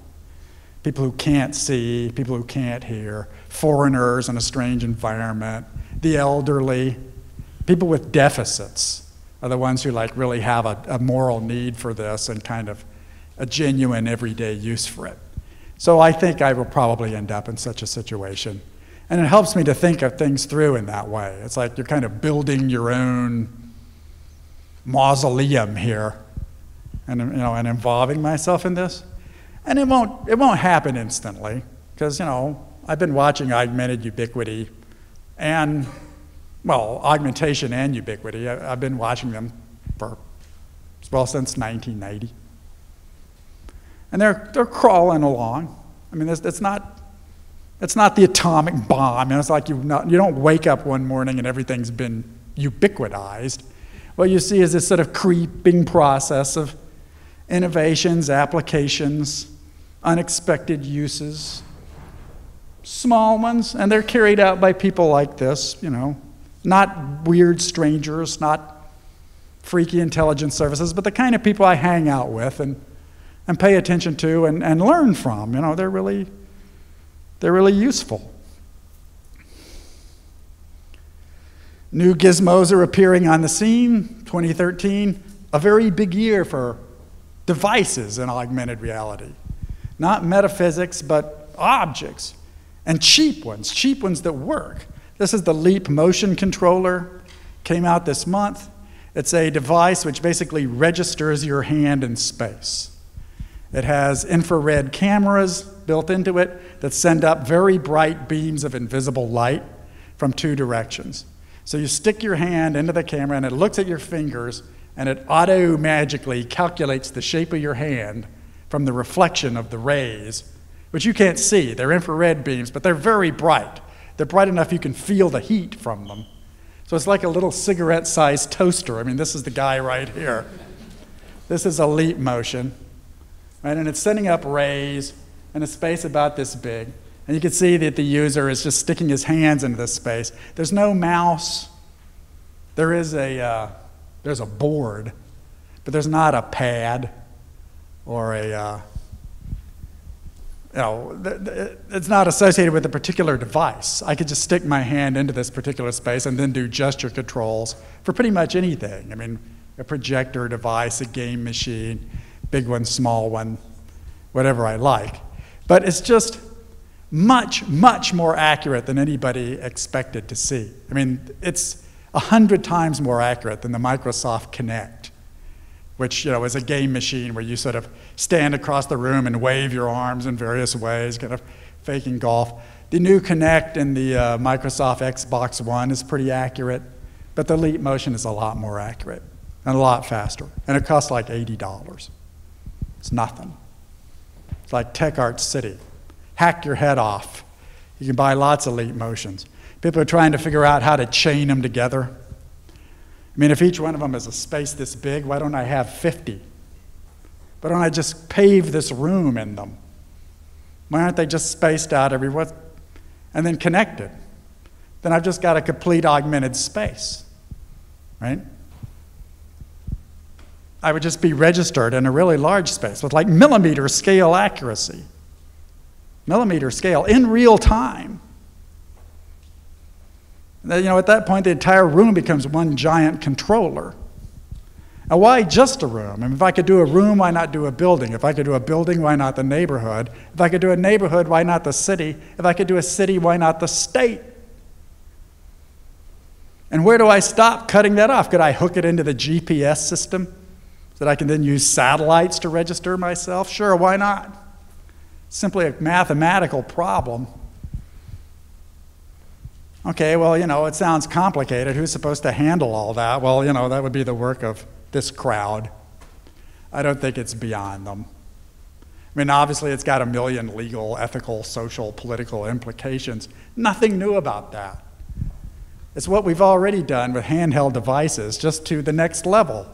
People who can't see, people who can't hear, foreigners in a strange environment, the elderly, people with deficits are the ones who like really have a moral need for this and kind of a genuine everyday use for it. So I think I will probably end up in such a situation. And it helps me to think of things through in that way. It's like you're kind of building your own mausoleum here and, you know, and involving myself in this. And it won't happen instantly because, you know, I've been watching augmented ubiquity and, well, augmentation and ubiquity. I've been watching them for, well, since 1990. And they're crawling along. I mean, it's not the atomic bomb. You know, it's like you don't wake up one morning and everything's been ubiquitized. What you see is this sort of creeping process of innovations, applications, unexpected uses, small ones, and they're carried out by people like this, you know, not weird strangers, not freaky intelligence services, but the kind of people I hang out with and pay attention to and learn from. You know, they're really useful. New gizmos are appearing on the scene. 2013, a very big year for devices in augmented reality. Not metaphysics, but objects. And cheap ones that work. This is the Leap motion controller. Came out this month. It's a device which basically registers your hand in space. It has infrared cameras built into it that send up very bright beams of invisible light from 2 directions. So you stick your hand into the camera and it looks at your fingers and it auto-magically calculates the shape of your hand from the reflection of the rays, which you can't see. They're infrared beams, but they're very bright. They're bright enough you can feel the heat from them. So it's like a little cigarette-sized toaster. I mean, this is the guy right here. This is a leap motion. Right, and it's sending up rays in a space about this big. And you can see that the user is just sticking his hands into this space. There's no mouse. There's a board, but there's not a pad or it's not associated with a particular device. I could just stick my hand into this particular space and then do gesture controls for pretty much anything. I mean, a projector device, a game machine, big one, small one, whatever I like. But it's just much, much more accurate than anybody expected to see. I mean, it's 100 times more accurate than the Microsoft Kinect, which is a game machine where you sort of stand across the room and wave your arms in various ways, kind of faking golf. The new Kinect in the Microsoft Xbox One is pretty accurate, but the Leap Motion is a lot more accurate and a lot faster, and it costs like $80. It's nothing. It's like Tech Art City. Hack your head off. You can buy lots of Leap Motions. People are trying to figure out how to chain them together. I mean, if each one of them is a space this big, why don't I have 50? Why don't I just pave this room in them? Why aren't they just spaced out everywhere and then connected? Then I've just got a complete augmented space, right? I would just be registered in a really large space with like millimeter scale accuracy. Millimeter scale in real time. And then, at that point, the entire room becomes one giant controller. Now, why just a room? I mean, if I could do a room, why not do a building? If I could do a building, why not the neighborhood? If I could do a neighborhood, why not the city? If I could do a city, why not the state? And where do I stop cutting that off? Could I hook it into the GPS system so that I can then use satellites to register myself? Sure, why not? Simply a mathematical problem. Okay, well, it sounds complicated. Who's supposed to handle all that? Well, that would be the work of this crowd. I don't think it's beyond them. I mean, obviously, it's got a million legal, ethical, social, political implications. Nothing new about that. It's what we've already done with handheld devices, just to the next level.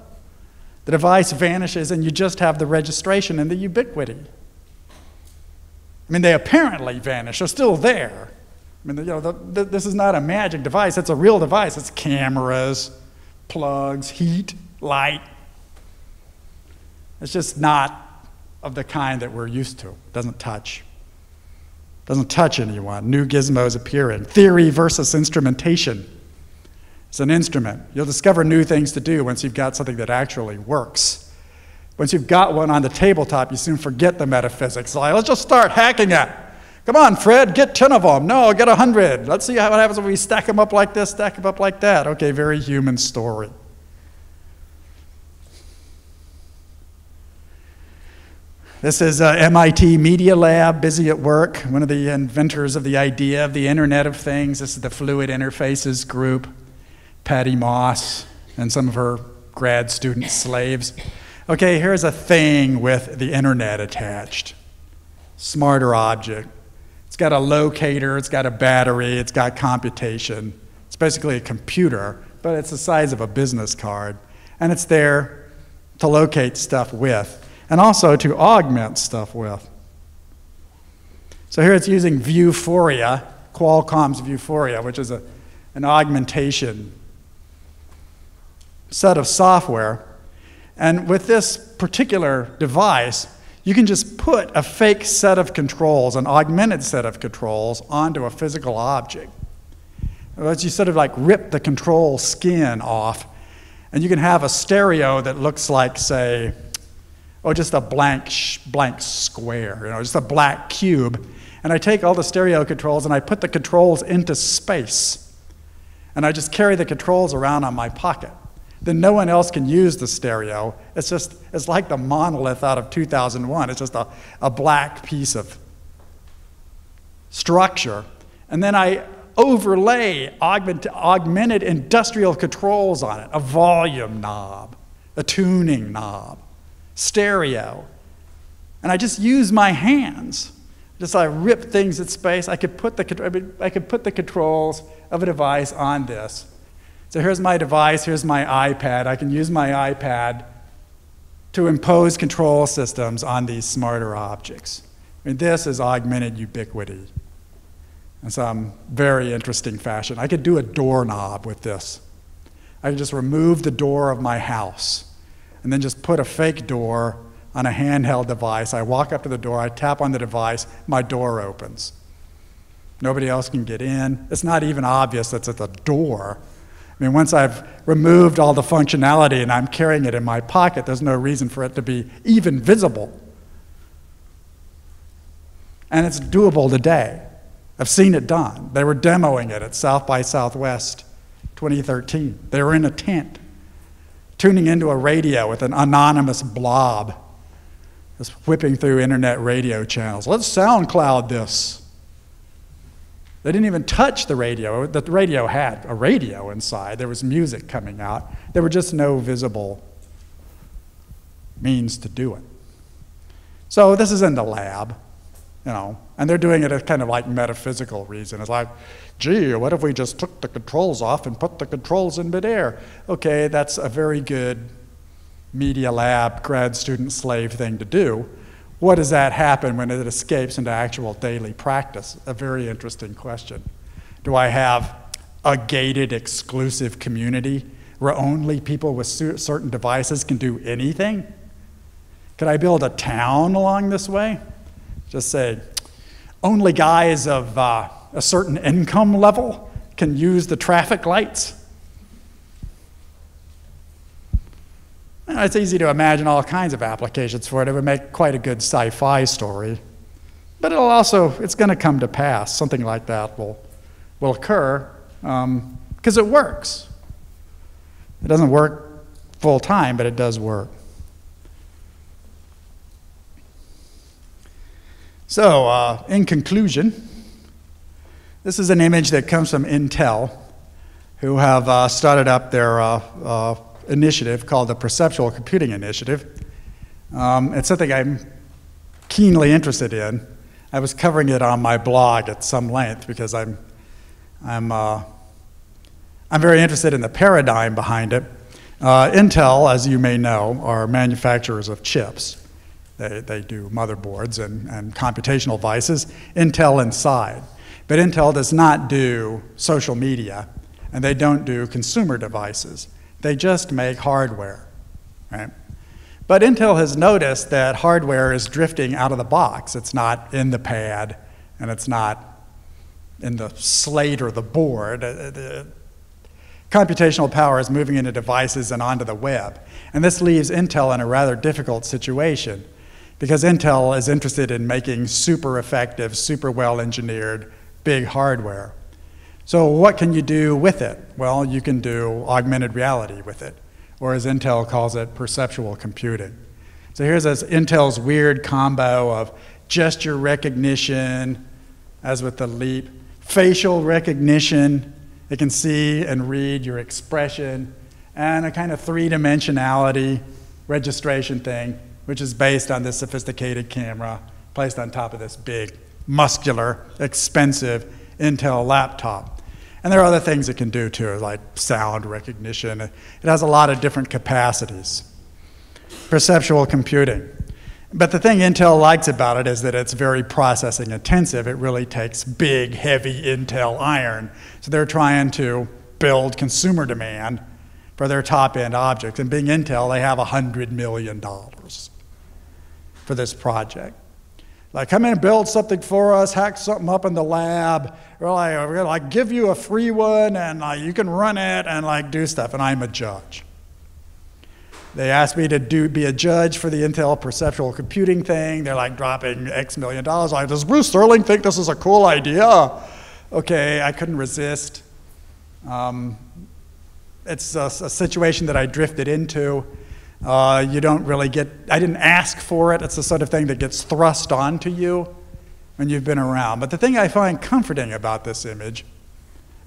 The device vanishes, and you just have the registration and the ubiquity. I mean, they apparently vanish. They're still there. I mean, this is not a magic device. It's a real device. It's cameras, plugs, heat, light. It's just not of the kind that we're used to. It doesn't touch. Doesn't touch anyone. New gizmos appearing. Theory versus instrumentation. It's an instrument. You'll discover new things to do once you've got something that actually works. Once you've got one on the tabletop, you soon forget the metaphysics. Like, let's just start hacking it. Come on, Fred, get 10 of them. No, get 100. Let's see what happens when we stack them up like this, stack them up like that. Okay, very human story. This is MIT Media Lab, busy at work, one of the inventors of the idea of the Internet of Things. This is the Fluid Interfaces group, Patty Moss and some of her grad student slaves. Okay, here's a thing with the internet attached. Smarter object. It's got a locator, it's got a battery, it's got computation. It's basically a computer, but it's the size of a business card. And it's there to locate stuff with, and also to augment stuff with. So here it's using Vuforia, Qualcomm's Vuforia, which is an augmentation set of software. And with this particular device, you can just put a fake set of controls, an augmented set of controls, onto a physical object. You sort of like rip the control skin off, and you can have a stereo that looks like, say, just a blank square, just a black cube. And I take all the stereo controls and I put the controls into space. And I just carry the controls around on my pocket. then no one else can use the stereo. It's like the monolith out of 2001. It's just a black piece of structure. And then I overlay augmented industrial controls on it, a volume knob, a tuning knob, stereo. And I just use my hands. Just I rip things at space. I could put the controls of a device on this. So here's my device, here's my iPad. I can use my iPad to impose control systems on these smarter objects. I mean, this is augmented ubiquity in some very interesting fashion. I could do a doorknob with this. I could just remove the door of my house and then just put a fake door on a handheld device. I walk up to the door, I tap on the device, my door opens. Nobody else can get in. It's not even obvious that it's a door. I mean, once I've removed all the functionality and I'm carrying it in my pocket, there's no reason for it to be even visible. And it's doable today. I've seen it done. They were demoing it at South by Southwest 2013. They were in a tent, tuning into a radio with an anonymous blob, just whipping through internet radio channels. Let's SoundCloud this. They didn't even touch the radio. The radio had a radio inside. There was music coming out. There were just no visible means to do it. So this is in the lab, you know, and they're doing it as kind of like metaphysical reason. It's like, gee, what if we just took the controls off and put the controls in midair? Okay, that's a very good media lab grad student slave thing to do. What does that happen when it escapes into actual daily practice? A very interesting question. Do I have a gated exclusive community where only people with certain devices can do anything? Could I build a town along this way? Just say, only guys of a certain income level can use the traffic lights? It's easy to imagine all kinds of applications for it. It would make quite a good sci-fi story. But it's going to come to pass. Something like that will occur because it works. It doesn't work full time, but it does work. So, in conclusion, this is an image that comes from Intel, who have started up their initiative called the Perceptual Computing Initiative. It's something I'm keenly interested in. I was covering it on my blog at some length because I'm very interested in the paradigm behind it. Intel, as you may know, are manufacturers of chips. They do motherboards and computational devices, Intel inside. But Intel does not do social media, and they don't do consumer devices. They just make hardware, right? But Intel has noticed that hardware is drifting out of the box. It's not in the pad, and it's not in the slate or the board. The computational power is moving into devices and onto the web. And this leaves Intel in a rather difficult situation because Intel is interested in making super effective, super well-engineered, big hardware. So what can you do with it? Well, you can do augmented reality with it, or as Intel calls it, perceptual computing. So here's Intel's weird combo of gesture recognition, as with the Leap, facial recognition. It can see and read your expression, and a kind of three-dimensionality registration thing, which is based on this sophisticated camera placed on top of this big, muscular, expensive Intel laptop. And there are other things it can do too, like sound recognition. It has a lot of different capacities. Perceptual computing. But the thing Intel likes about it is that it's very processing intensive. It really takes big, heavy Intel iron. So they're trying to build consumer demand for their top-end objects. And being Intel, they have $100 million for this project. Like, come in and build something for us, hack something up in the lab. We're gonna give you a free one, and you can run it and do stuff. And I'm a judge. They asked me to be a judge for the Intel perceptual computing thing. They're dropping X million dollars. Does Bruce Sterling think this is a cool idea? Okay, I couldn't resist. it's a situation that I drifted into. You don't really I didn't ask for it. It's the sort of thing that gets thrust onto you when you've been around. But the thing I find comforting about this image,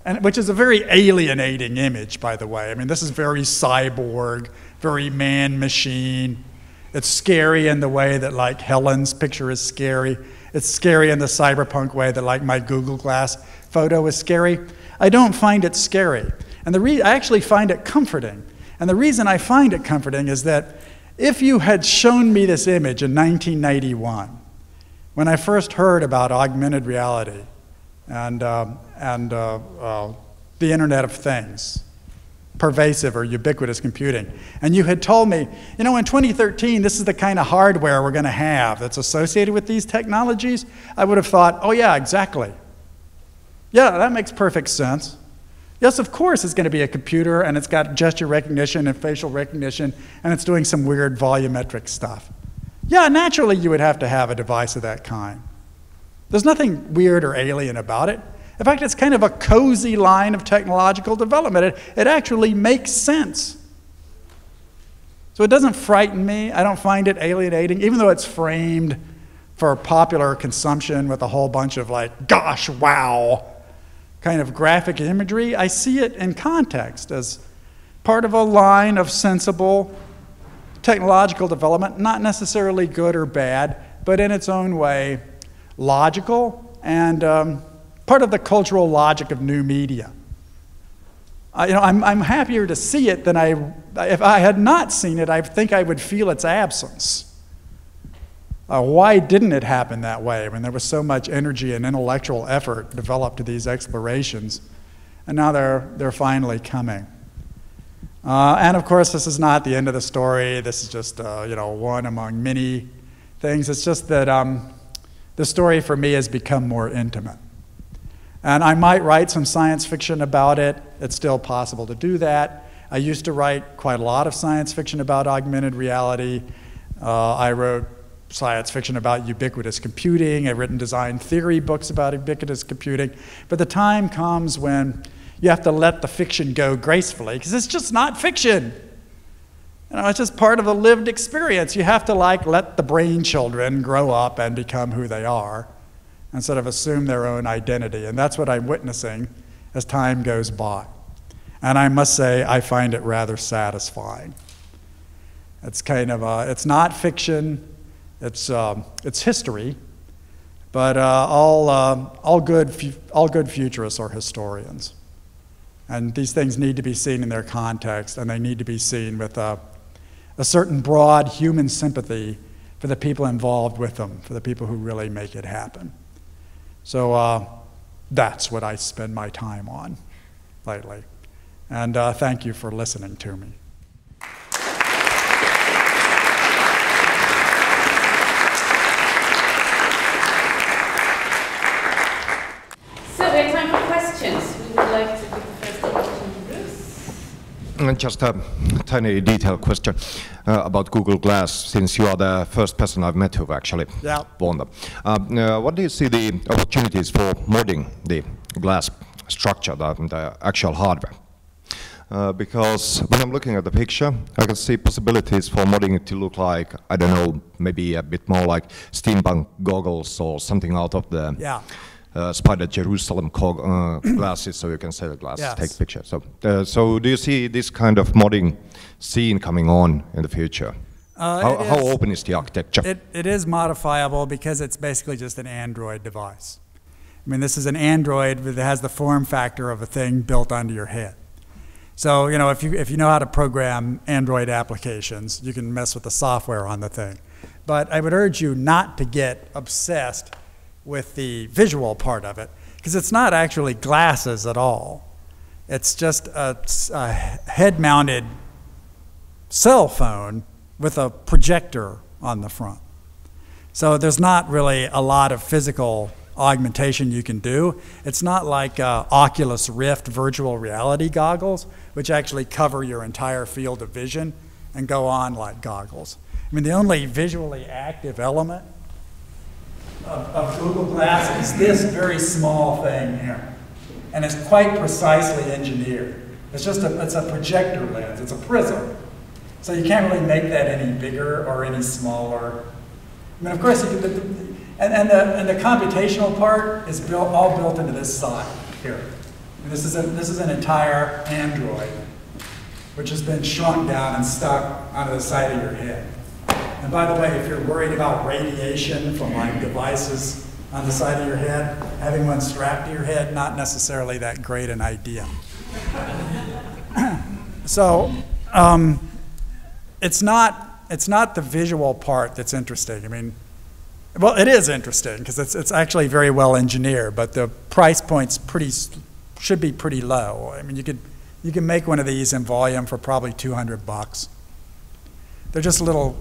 and which is a very alienating image, by the way. I mean, this is very cyborg, very man-machine. It's scary in the way that, like, Helen's picture is scary. It's scary in the cyberpunk way that, like, my Google Glass photo is scary. I don't find it scary. And I actually find it comforting. And the reason I find it comforting is that if you had shown me this image in 1991, when I first heard about augmented reality and the Internet of Things, pervasive or ubiquitous computing, and you had told me, you know, in 2013, this is the kind of hardware we're going to have that's associated with these technologies, I would have thought, oh yeah, exactly. Yeah, that makes perfect sense. Yes, of course it's going to be a computer, and it's got gesture recognition and facial recognition, and it's doing some weird volumetric stuff. Yeah, naturally you would have to have a device of that kind. There's nothing weird or alien about it. In fact, it's kind of a cozy line of technological development. It actually makes sense. So it doesn't frighten me. I don't find it alienating, even though it's framed for popular consumption with a whole bunch of, like, gosh, wow, kind of graphic imagery. I see it in context as part of a line of sensible technological development, not necessarily good or bad, but in its own way logical and part of the cultural logic of new media. I'm happier to see it than if I had not seen it, I think I would feel its absence. Why didn't it happen that way when there was so much energy and intellectual effort developed to these explorations? And now they're finally coming. And of course, this is not the end of the story. This is just one among many things. It's just that the story for me has become more intimate. And I might write some science fiction about it. It's still possible to do that. I used to write quite a lot of science fiction about augmented reality. I wrote science fiction about ubiquitous computing. I've written design theory books about ubiquitous computing. But the time comes when you have to let the fiction go gracefully, because it's just not fiction. It's just part of the lived experience. You have to, like, let the brain children grow up and become who they are and sort of assume their own identity. And that's what I'm witnessing as time goes by. And I must say, I find it rather satisfying. It's kind of it's not fiction. It's history. But all good futurists are historians. And these things need to be seen in their context, and they need to be seen with a certain broad human sympathy for the people involved with them, for the people who really make it happen. So that's what I spend my time on lately. And thank you for listening to me. So we have time for questions. We would like to give the first question to Bruce. Just a tiny detailed question about Google Glass, since you are the first person I've met who actually won them. What do you see the opportunities for modding the glass structure, the actual hardware? Because when I'm looking at the picture, I can see possibilities for modding it to look like, I don't know, maybe a bit more like steampunk goggles or something out of the Spider Jerusalem glasses, so you can set the glasses, take pictures. So do you see this kind of modding scene coming on in the future? How open is the architecture? It is modifiable because it's basically just an Android device. I mean, this is an Android that has the form factor of a thing built onto your head. So, if you know how to program Android applications, you can mess with the software on the thing. But I would urge you not to get obsessed with the visual part of it, because it's not actually glasses at all. It's just a head-mounted cell phone with a projector on the front. So there's not really a lot of physical augmentation you can do. It's not like Oculus Rift virtual reality goggles, which actually cover your entire field of vision and go on like goggles. I mean, the only visually active element of Google Glass is this very small thing here. And it's quite precisely engineered. It's a projector lens. It's a prism. So you can't really make that any bigger or any smaller. I mean, of course, you could, and the computational part is all built into this side here. And this is an entire Android, which has been shrunk down and stuck onto the side of your head. And by the way, if you're worried about radiation from like devices on the side of your head, having one strapped to your head, not necessarily that great an idea. So it's not the visual part that's interesting. I mean, well, it is interesting because it's actually very well engineered, but the price point's should be pretty low. I mean, you can make one of these in volume for probably $200. They're just little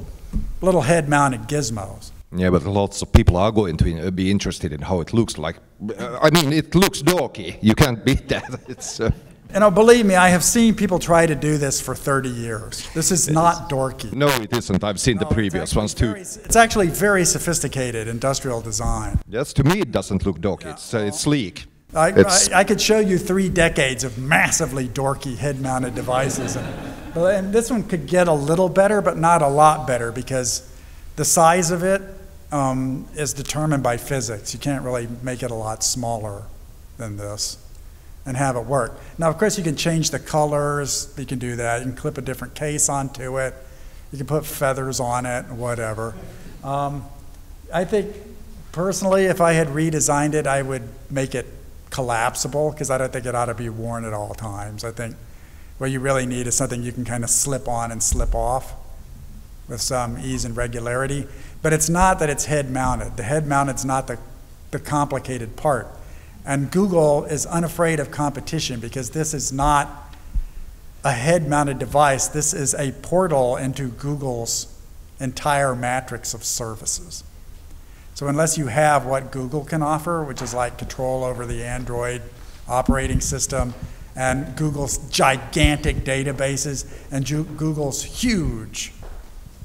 head-mounted gizmos. Yeah, but lots of people are going to be interested in how it looks like. I mean, it looks dorky. You can't beat that. It's. You know, believe me, I have seen people try to do this for 30 years. This is not dorky. No, it isn't. I've seen the previous ones too. It's actually very sophisticated industrial design. Yes, to me it doesn't look dorky. It's sleek. I could show you 3 decades of massively dorky head-mounted devices. And this one could get a little better, but not a lot better, because the size of it is determined by physics. You can't really make it a lot smaller than this and have it work. Now, of course, you can change the colors. You can do that. You can clip a different case onto it. You can put feathers on it, whatever. I think, personally, if I had redesigned it, I would make it collapsible, because I don't think it ought to be worn at all times. I think what you really need is something you can kind of slip on and slip off with some ease and regularity. But it's not that it's head-mounted. The head-mounted's not the complicated part. And Google is unafraid of competition, because this is not a head-mounted device. This is a portal into Google's entire matrix of services. So unless you have what Google can offer, which is like control over the Android operating system, and Google's gigantic databases, and Google's huge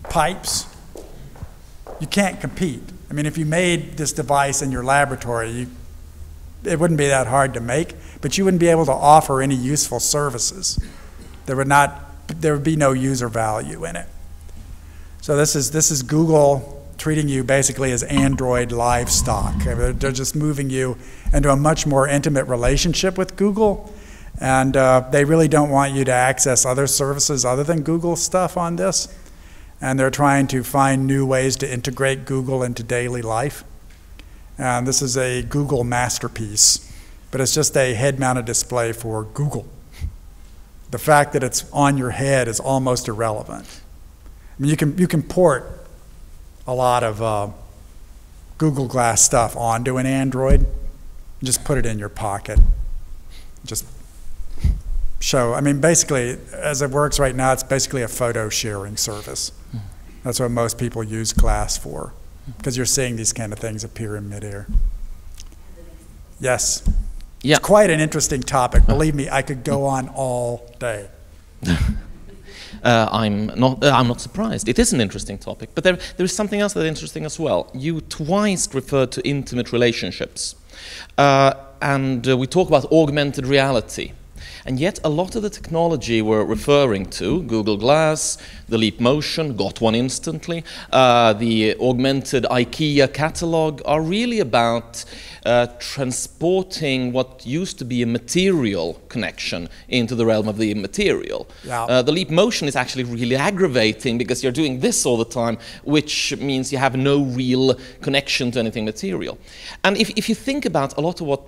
pipes, you can't compete. I mean, if you made this device in your laboratory, it wouldn't be that hard to make, but you wouldn't be able to offer any useful services. There would be no user value in it. So this is Google treating you basically as Android livestock. They're just moving you into a much more intimate relationship with Google, and they really don't want you to access other services other than Google stuff on this, and they're trying to find new ways to integrate Google into daily life. And this is a Google masterpiece, but it's just a head-mounted display for Google. The fact that it's on your head is almost irrelevant. I mean, you can port a lot of Google Glass stuff onto an Android. Just put it in your pocket. Just show. I mean, basically, as it works right now, it's basically a photo sharing service. That's what most people use Glass for, because you're seeing these kind of things appear in midair. Yes. Yeah. It's quite an interesting topic. Believe me, I could go on all day. I'm not surprised. It is an interesting topic, but there is something else that's interesting as well. You twice referred to intimate relationships, and we talk about augmented reality. And yet a lot of the technology we're referring to, Google Glass, the Leap Motion, got one instantly, the augmented IKEA catalog, are really about transporting what used to be a material connection into the realm of the immaterial. Yeah. The Leap Motion is actually really aggravating, because you're doing this all the time, which means you have no real connection to anything material. And if you think about a lot of what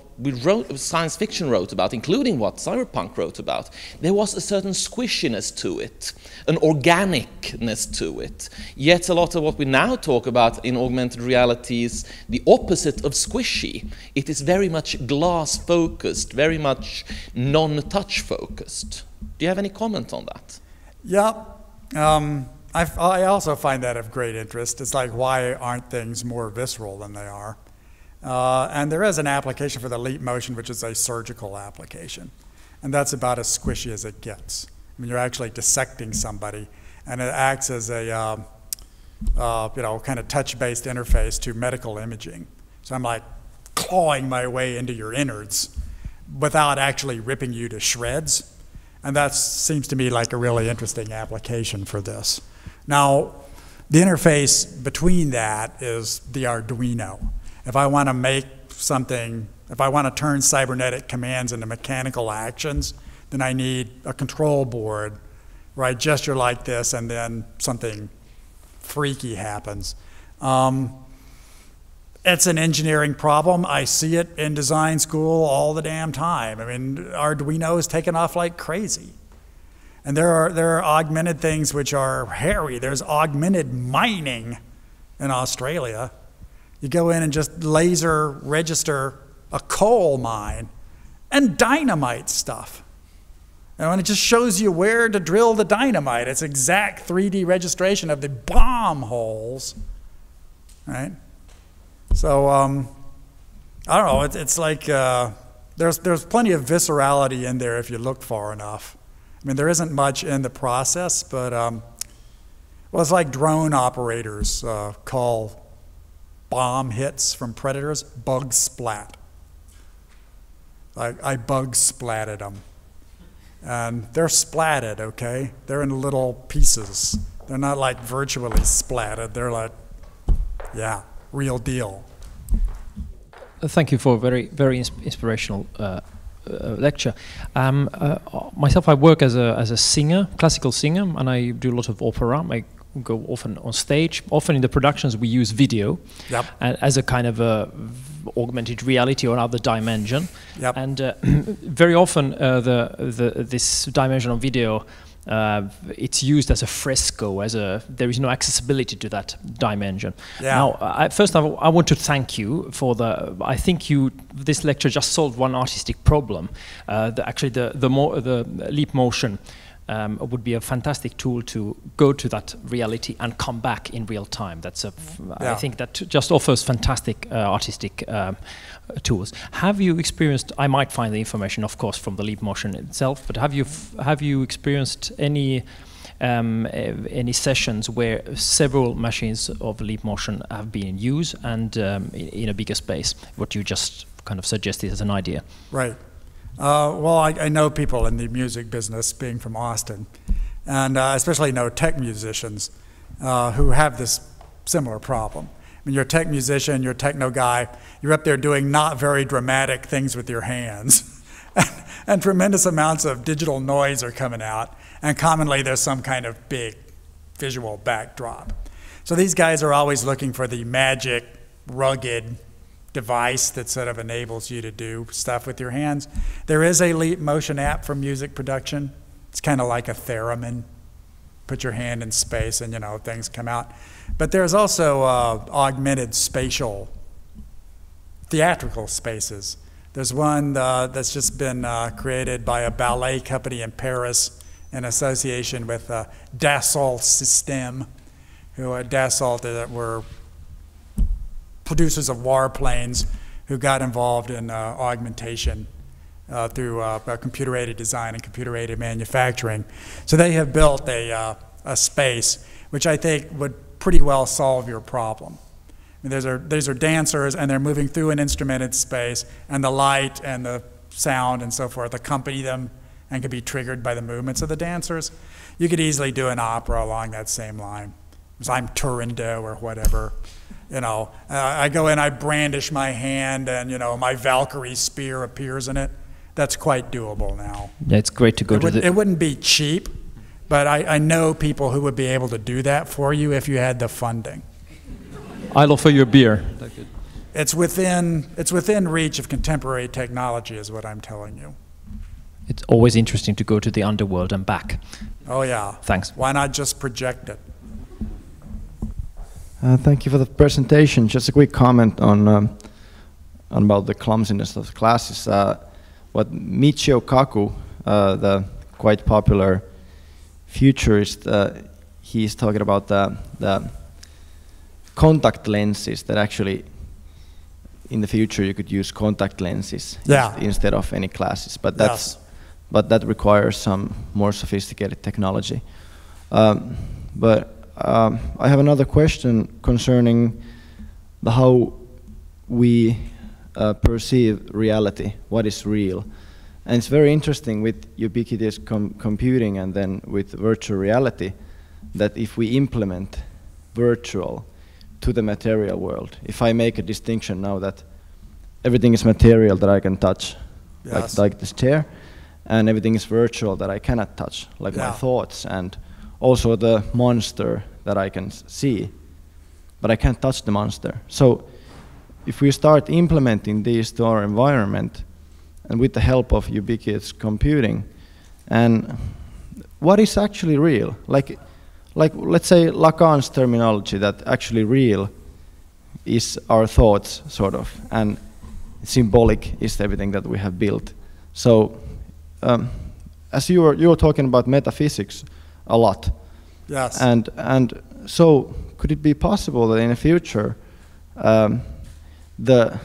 science fiction wrote about, including what cyberpunk wrote about, there was a certain squishiness to it, an organicness to it. Yet a lot of what we now talk about in augmented reality is the opposite of squishy. It is very much glass-focused, very much non-touch focused. Do you have any comment on that? Yeah. I also find that of great interest. It's like, why aren't things more visceral than they are? And there is an application for the Leap Motion, which is a surgical application. And that's about as squishy as it gets. I mean, you're actually dissecting somebody, and it acts as a kind of touch-based interface to medical imaging. So I'm like clawing my way into your innards without actually ripping you to shreds. And that seems to me like a really interesting application for this. Now, the interface between that is the Arduino. If I want to make something, if I want to turn cybernetic commands into mechanical actions, then I need a control board where I gesture like this and then something freaky happens. It's an engineering problem. I see it in design school all the damn time. I mean, Arduino is taking off like crazy. And there are augmented things which are hairy. There's augmented mining in Australia. You go in and just laser register a coal mine and dynamite stuff. And it just shows you where to drill the dynamite. It's exact 3D registration of the bomb holes, right? So I don't know. It's like there's plenty of viscerality in there if you look far enough. I mean, there isn't much in the process, but well, it's like drone operators call bomb hits from predators bug splat. Like I bug splatted them, and they're splatted. Okay, they're in little pieces. They're not like virtually splatted. They're like, yeah. Real deal. Thank you for a very inspirational lecture. Myself, I work as a singer, classical singer, and I do a lot of opera. I go often on stage. Often in the productions, we use video as a kind of augmented reality or other dimension. Yep. And very often, this dimension of video. It's used as a fresco, there is no accessibility to that dimension. Yeah. Now, first of all, I want to thank you for I think this lecture just solved one artistic problem. Actually, the Leap Motion would be a fantastic tool to go to that reality and come back in real time. I think that just offers fantastic artistic tools. Have you experienced? I might find the information, of course, from the Leap Motion itself. But have you experienced any sessions where several machines of Leap Motion have been in use and in a bigger space? What you just kind of suggested as an idea. Right. Well, I know people in the music business, being from Austin, and especially know tech musicians who have this similar problem. I mean, you're a tech musician, you're a techno guy, you're up there doing not very dramatic things with your hands, and tremendous amounts of digital noise are coming out, and commonly there's some kind of big visual backdrop. So these guys are always looking for the magic, rugged device that sort of enables you to do stuff with your hands. There is a Leap Motion app for music production. It's kind of like a theremin. Put your hand in space and, things come out. But there's also augmented spatial theatrical spaces. There's one that's just been created by a ballet company in Paris in association with Dassault Systèmes, who Dassault were producers of warplanes who got involved in augmentation through computer-aided design and computer-aided manufacturing. So they have built a space which I think would pretty well solve your problem. I mean, these are dancers, and they're moving through an instrumented space, and the light and the sound and so forth accompany them and can be triggered by the movements of the dancers. You could easily do an opera along that same line. I'm Turandot or whatever. I go in, I brandish my hand, and my Valkyrie spear appears in it. That's quite doable now. Yeah, it's great to go to It wouldn't be cheap, but I know people who would be able to do that for you if you had the funding. I'll offer you a beer. It's within reach of contemporary technology, is what I'm telling you. It's always interesting to go to the underworld and back. Oh yeah. Thanks. Why not just project it? Thank you for the presentation. Just a quick comment on about the clumsiness of the classes. What Michio Kaku, the quite popular futurist, he's talking about the contact lenses that actually in the future you could use contact lenses instead of any glasses, but that requires some more sophisticated technology. I have another question concerning how we perceive reality, what is real. And it's very interesting with ubiquitous computing and then with virtual reality that if we implement virtual to the material world, if I make a distinction now that everything is material that I can touch, yes, like this chair, and everything is virtual that I cannot touch, like my thoughts, and also the monster that I can see, but I can't touch the monster. So if we start implementing these to our environment, and with the help of ubiquitous computing, and what is actually real? Like let's say Lacan's terminology that actually real is our thoughts, sort of, and symbolic is everything that we have built. So as you were talking about metaphysics a lot, yes, and so could it be possible that in the future the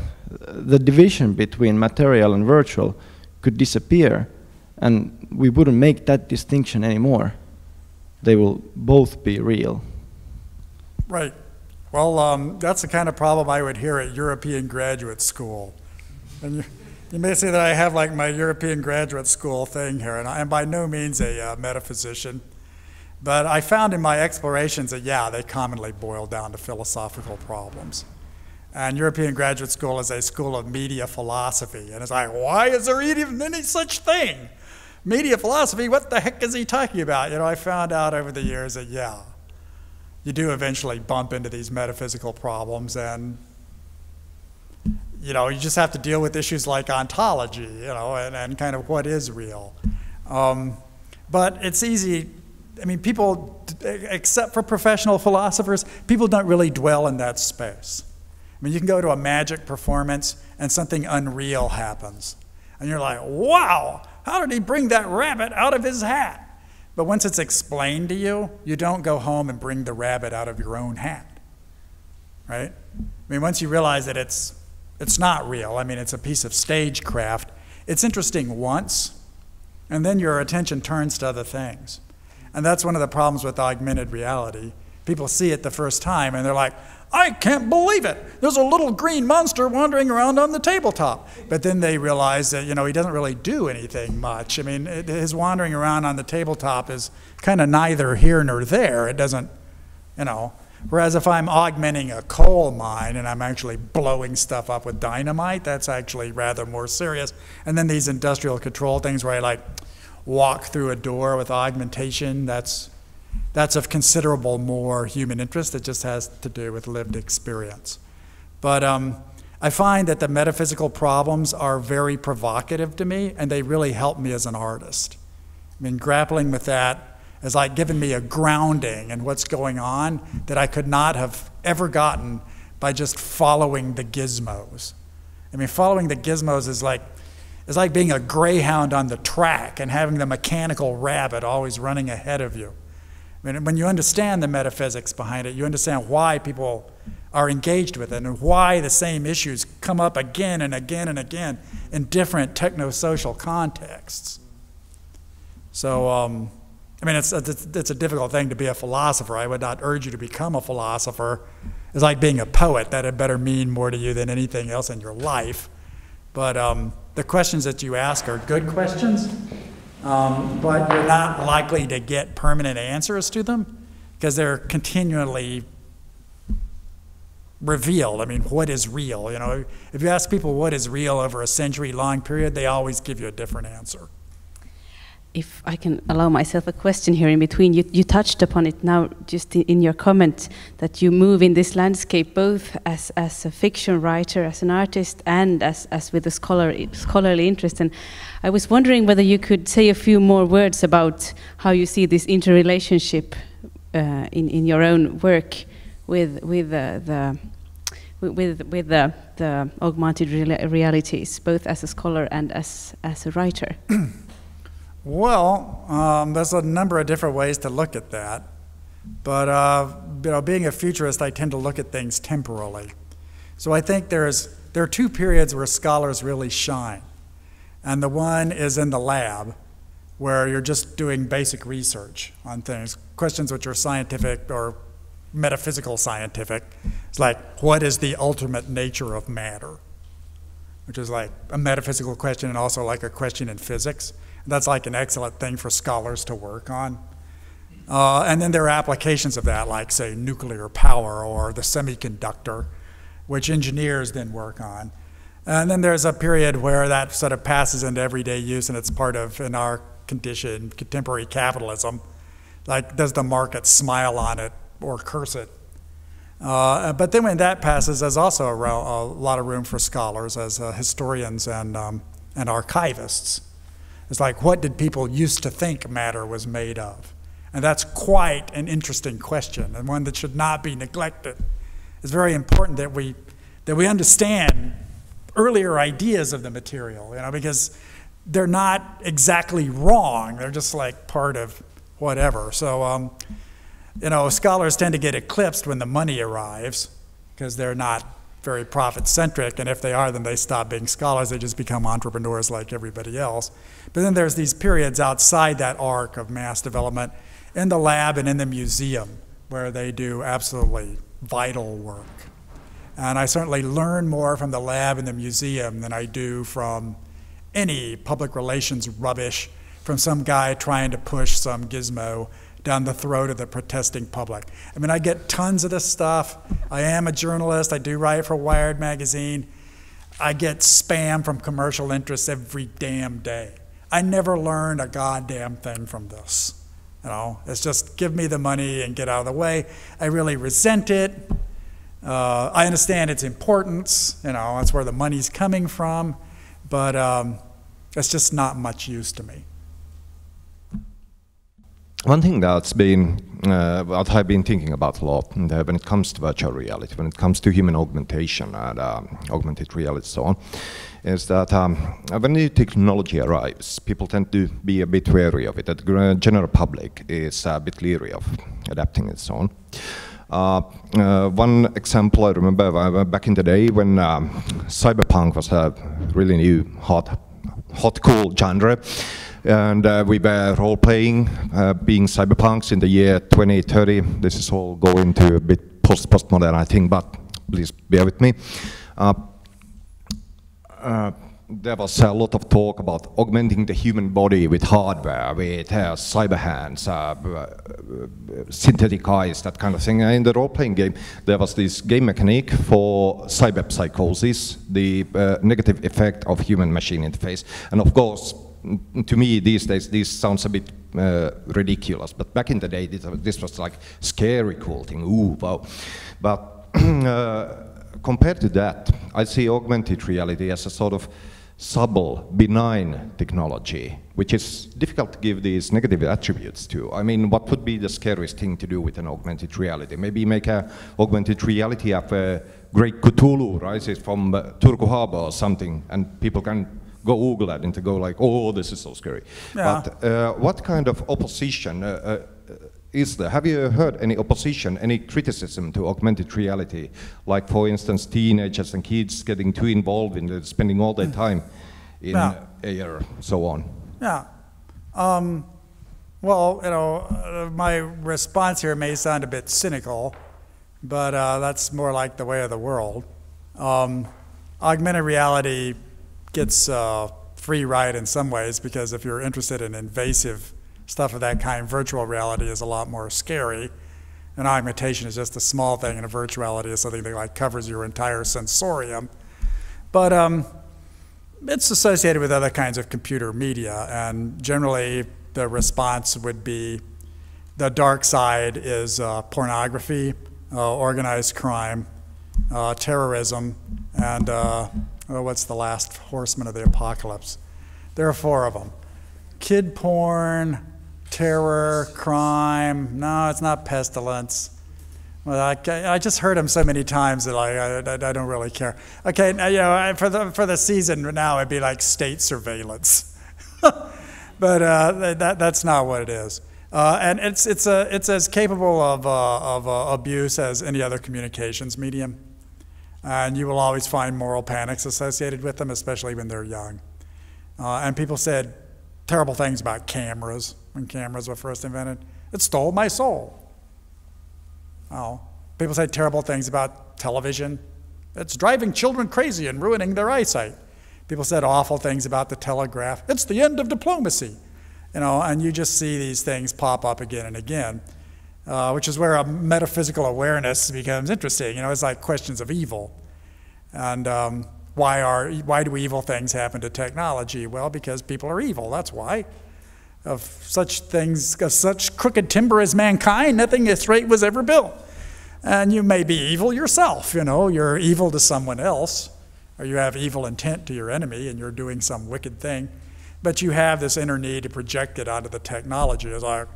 division between material and virtual could disappear, and we wouldn't make that distinction anymore? They will both be real. Right. Well, that's the kind of problem I would hear at European graduate school. And you may say that I have like my European graduate school thing here, and I am by no means a metaphysician, but I found in my explorations that, yeah, they commonly boil down to philosophical problems. And European graduate school is a school of media philosophy. And it's like, why is there even any such thing? Media philosophy, what the heck is he talking about? You know, I found out over the years that, yeah, you do eventually bump into these metaphysical problems, and, you know, you just have to deal with issues like ontology, you know, and kind of what is real. But it's easy. I mean, people, except for professional philosophers, people don't really dwell in that space. I mean, you can go to a magic performance and something unreal happens. And you're like, wow, how did he bring that rabbit out of his hat? But once it's explained to you, you don't go home and bring the rabbit out of your own hat, right? I mean, once you realize that it's not real, I mean, it's a piece of stagecraft, it's interesting once, and then your attention turns to other things. And that's one of the problems with augmented reality. People see it the first time, and they're like, I can't believe it. There's a little green monster wandering around on the tabletop. But then they realize that, you know, he doesn't really do anything much. I mean, his wandering around on the tabletop is kind of neither here nor there. It doesn't, you know. Whereas if I'm augmenting a coal mine and I'm actually blowing stuff up with dynamite, that's actually rather more serious. And then these industrial control things where I like walk through a door with augmentation, that's of considerable more human interest. It just has to do with lived experience. But I find that the metaphysical problems are very provocative to me, and they really help me as an artist. I mean, grappling with that has like given me a grounding in what's going on that I could not have ever gotten by just following the gizmos. I mean, following the gizmos is like being a greyhound on the track and having the mechanical rabbit always running ahead of you. I mean, when you understand the metaphysics behind it, you understand why people are engaged with it and why the same issues come up again and again and again in different techno-social contexts. So, I mean, it's a difficult thing to be a philosopher. I would not urge you to become a philosopher. It's like being a poet. That had better mean more to you than anything else in your life. But the questions that you ask are good questions. But you're not likely to get permanent answers to them because they're continually revealed. I mean, what is real? You know, if you ask people what is real over a century-long period, they always give you a different answer. If I can allow myself a question here in between, you touched upon it now just in your comment that you move in this landscape both as a fiction writer, as an artist, and as with a scholarly interest. And I was wondering whether you could say a few more words about how you see this interrelationship in your own work with the augmented realities, both as a scholar and as a writer. Well, there's a number of different ways to look at that. But you know, being a futurist, I tend to look at things temporally. So I think there are two periods where scholars really shine. And the one is in the lab, where you're just doing basic research on things, questions which are scientific or metaphysical scientific. It's like, what is the ultimate nature of matter? which is like a metaphysical question and also like a question in physics. And that's like an excellent thing for scholars to work on. And then there are applications of that, like say nuclear power or the semiconductor, which engineers then work on. And then there's a period where that sort of passes into everyday use, and it's part of, in our condition, contemporary capitalism. Like, does the market smile on it or curse it? But then when that passes, there's also a lot of room for scholars as historians and archivists. It's like, what did people used to think matter was made of? And that's quite an interesting question, and one that should not be neglected. It's very important that we understand earlier ideas of the material, because they're not exactly wrong. They're just like part of whatever. So, scholars tend to get eclipsed when the money arrives because they're not very profit-centric, and if they are, then they stop being scholars. They just become entrepreneurs like everybody else. But then there's these periods outside that arc of mass development in the lab and in the museum where they do absolutely vital work. And I certainly learn more from the lab and the museum than I do from any public relations rubbish from some guy trying to push some gizmo down the throat of the protesting public. I mean, I get tons of this stuff. I am a journalist. I do write for Wired magazine. I get spam from commercial interests every damn day. I never learned a goddamn thing from this. It's just give me the money and get out of the way. I really resent it. I understand its importance, that's where the money's coming from, but it's just not much use to me. One thing that's been, what I've been thinking about a lot when it comes to virtual reality, when it comes to human augmentation and augmented reality and so on, is that when new technology arrives, people tend to be a bit wary of it. The general public is a bit leery of adapting and so on. One example I remember back in the day when cyberpunk was a really new, hot, cool genre, and we were role-playing, being cyberpunks in the year 2030. This is all going to a bit postmodern, I think, but please bear with me. There was a lot of talk about augmenting the human body with hardware, with cyber hands, synthetic eyes, that kind of thing. In the role-playing game, there was this game mechanic for cyber psychosis, the negative effect of human-machine interface. And of course, to me these days, this sounds a bit ridiculous. But back in the day, this was like scary, cool thing. Ooh, wow. But compared to that, I see augmented reality as a sort of subtle, benign technology, which is difficult to give these negative attributes to. I mean, what would be the scariest thing to do with an augmented reality? Maybe make an augmented reality of a great Cthulhu rises from Turku Harbor or something, and people can go Google that and to go like, oh, this is so scary. Yeah. But what kind of opposition is there? Have you heard any opposition, any criticism to augmented reality? Like, for instance, teenagers and kids getting too involved in spending all their time in AR, so on. Yeah. Well, my response here may sound a bit cynical, but that's more like the way of the world. Augmented reality gets free ride in some ways, because if you're interested in invasive stuff of that kind, virtual reality is a lot more scary. And augmentation is just a small thing, and a virtuality is something that like covers your entire sensorium. But it's associated with other kinds of computer media, and generally the response would be the dark side is pornography, organized crime, terrorism, and what's the last horseman of the apocalypse? There are 4 of them. Kid porn, terror, crime. No, it's not pestilence. Well, I just heard them so many times that I don't really care. Okay, now, for the season now, it'd be like state surveillance, but that's not what it is. And it's as capable of abuse as any other communications medium, and you will always find moral panics associated with them, especially when they're young. And people said terrible things about cameras when cameras were first invented. It stole my soul. Oh, people say terrible things about television. It's driving children crazy and ruining their eyesight. People said awful things about the telegraph. It's the end of diplomacy, you know, and you just see these things pop up again and again, which is where a metaphysical awareness becomes interesting. You know, it's like questions of evil. And why do evil things happen to technology? Well, because people are evil, that's why. Of such things, of such crooked timber as mankind, nothing straight was ever built. And you may be evil yourself, you know, you're evil to someone else, or you have evil intent to your enemy and you're doing some wicked thing, but you have this inner need to project it onto the technology. It's like,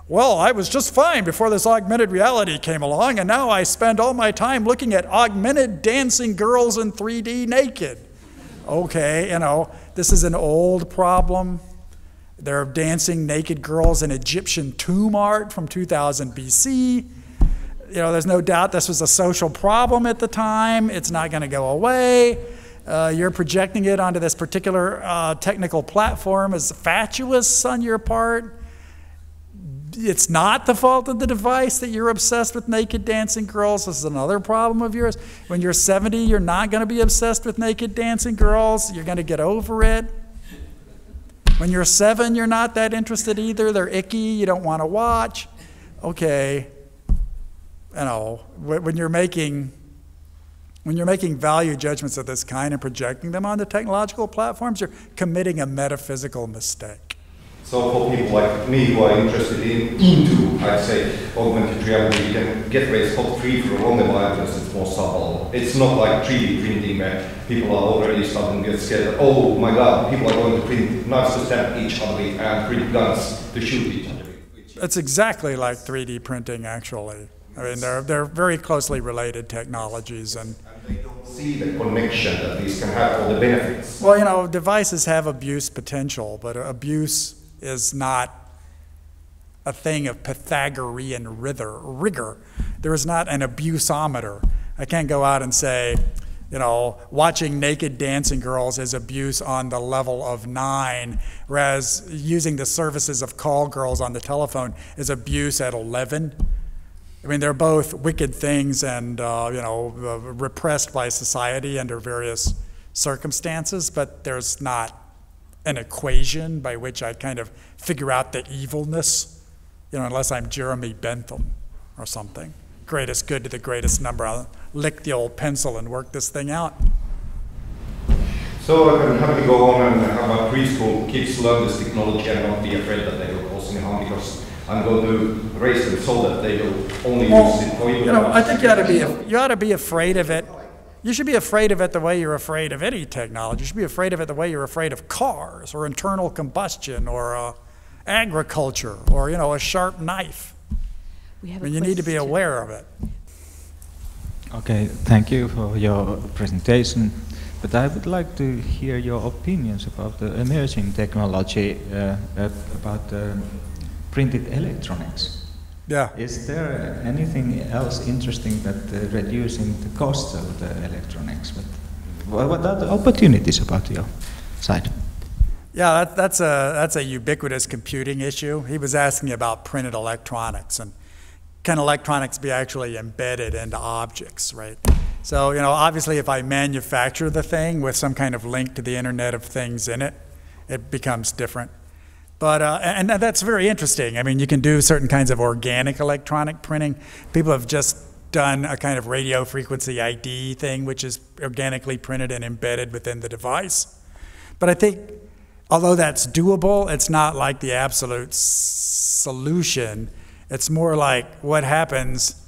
well, I was just fine before this augmented reality came along, and now I spend all my time looking at augmented dancing girls in 3D naked. Okay, you know, this is an old problem. There are dancing naked girls in Egyptian tomb art from 2000 BC. You know, there's no doubt this was a social problem at the time. It's not going to go away. You're projecting it onto this particular technical platform as fatuous on your part. It's not the fault of the device that you're obsessed with naked dancing girls. This is another problem of yours. When you're 70, you're not going to be obsessed with naked dancing girls. You're going to get over it. When you're 7, you're not that interested either. They're icky. You don't want to watch. Okay. You know, when you're making value judgments of this kind and projecting them onto technological platforms, you're committing a metaphysical mistake. So for people like me who are interested into, I'd say, augmented reality, you can get away scot-free for a long while because it's more subtle. It's not like 3D printing where people are already starting to get scared. Oh my God, people are going to print knives to stab each other with and print guns to shoot each other with. It's exactly like 3D printing, actually. I mean, they're very closely related technologies, and they don't see the connection that these can have all the benefits. Well, you know, devices have abuse potential, but abuse is not a thing of Pythagorean rigor. There is not an abusometer. I can't go out and say, you know, watching naked dancing girls is abuse on the level of 9, whereas using the services of call girls on the telephone is abuse at 11. I mean, they're both wicked things and, you know, repressed by society under various circumstances, but there's not an equation by which I kind of figure out the evilness, you know, unless I'm Jeremy Bentham or something. Greatest good to the greatest number. I'll lick the old pencil and work this thing out. So I'm happy to go on and have my preschool kids learn this technology and not be afraid that they will cause any harm, because I'm going to raise them so that they will only use it for you know, I think you ought to be afraid of it. You should be afraid of it the way you're afraid of any technology. You should be afraid of it the way you're afraid of cars or internal combustion or agriculture or, you know, a sharp knife. I mean, you need to be aware of it. Okay, thank you for your presentation. But I would like to hear your opinions about the emerging technology about printed electronics. Yeah. Is there anything else interesting that reducing the cost of the electronics? What are the opportunities about your side? Yeah, that's a ubiquitous computing issue. He was asking about printed electronics and can electronics be actually embedded into objects, right? So, you know, obviously if I manufacture the thing with some kind of link to the Internet of Things in it, it becomes different. But, and that's very interesting. I mean, you can do certain kinds of organic electronic printing. People have just done a kind of radio frequency ID thing, which is organically printed and embedded within the device. But I think, although that's doable, it's not like the absolute solution. It's more like what happens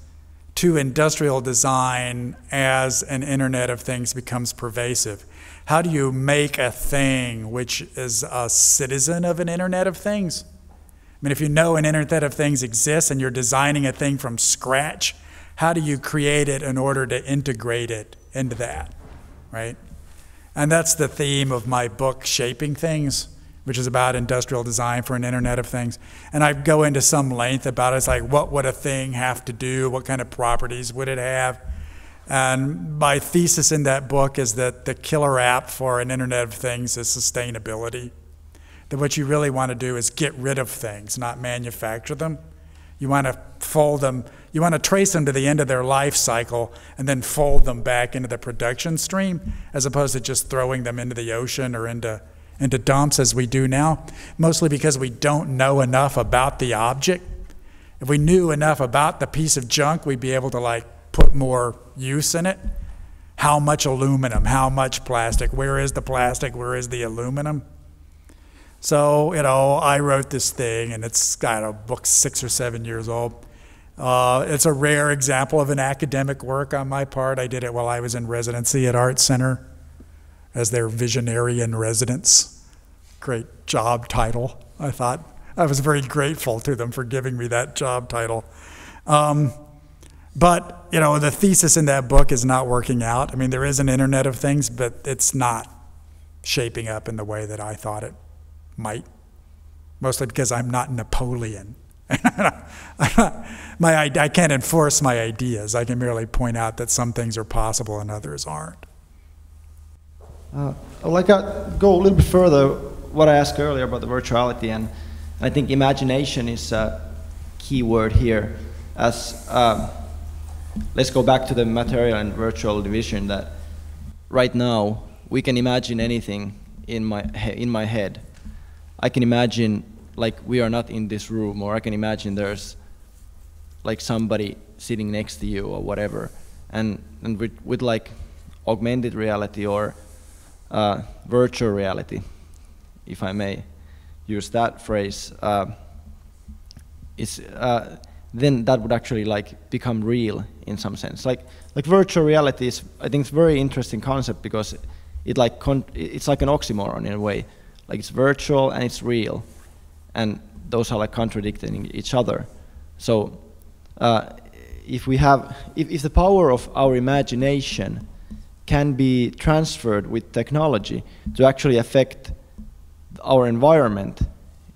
to industrial design as an Internet of Things becomes pervasive. How do you make a thing which is a citizen of an Internet of Things? I mean, if you know an Internet of Things exists and you're designing a thing from scratch, how do you create it in order to integrate it into that, right? And that's the theme of my book, Shaping Things, which is about industrial design for an Internet of Things. And I go into some length about it. It's like, what would a thing have to do? What kind of properties would it have? And my thesis in that book is that the killer app for an Internet of Things is sustainability. That what you really want to do is get rid of things, not manufacture them. You want to fold them, you want to trace them to the end of their life cycle and then fold them back into the production stream, as opposed to just throwing them into the ocean or into dumps as we do now, mostly because we don't know enough about the object. If we knew enough about the piece of junk, we'd be able to like put more use in it. How much aluminum, how much plastic, where is the plastic, where is the aluminum? So, you know, I wrote this thing, and it's got a book 6 or 7 years old. It's a rare example of an academic work on my part. I did it while I was in residency at Art Center as their visionary in residence. Great job title, I thought. I was very grateful to them for giving me that job title. But, you know, the thesis in that book is not working out. I mean, there is an Internet of Things, but it's not shaping up in the way that I thought it might, mostly because I'm not Napoleon. I can't enforce my ideas. I can merely point out that some things are possible and others aren't. I'd like to go a little bit further, what I asked earlier about the virtuality, and I think imagination is a key word here. As let's go back to the material and virtual division, that right now we can imagine anything in my head. I can imagine like we are not in this room, or I can imagine there's like somebody sitting next to you or whatever. And with like augmented reality or virtual reality, if I may use that phrase, then that would actually like become real in some sense. Like virtual reality is, I think, it's a very interesting concept because it's like an oxymoron in a way. Like it's virtual and it's real, and those are like contradicting each other. So if the power of our imagination can be transferred with technology to actually affect our environment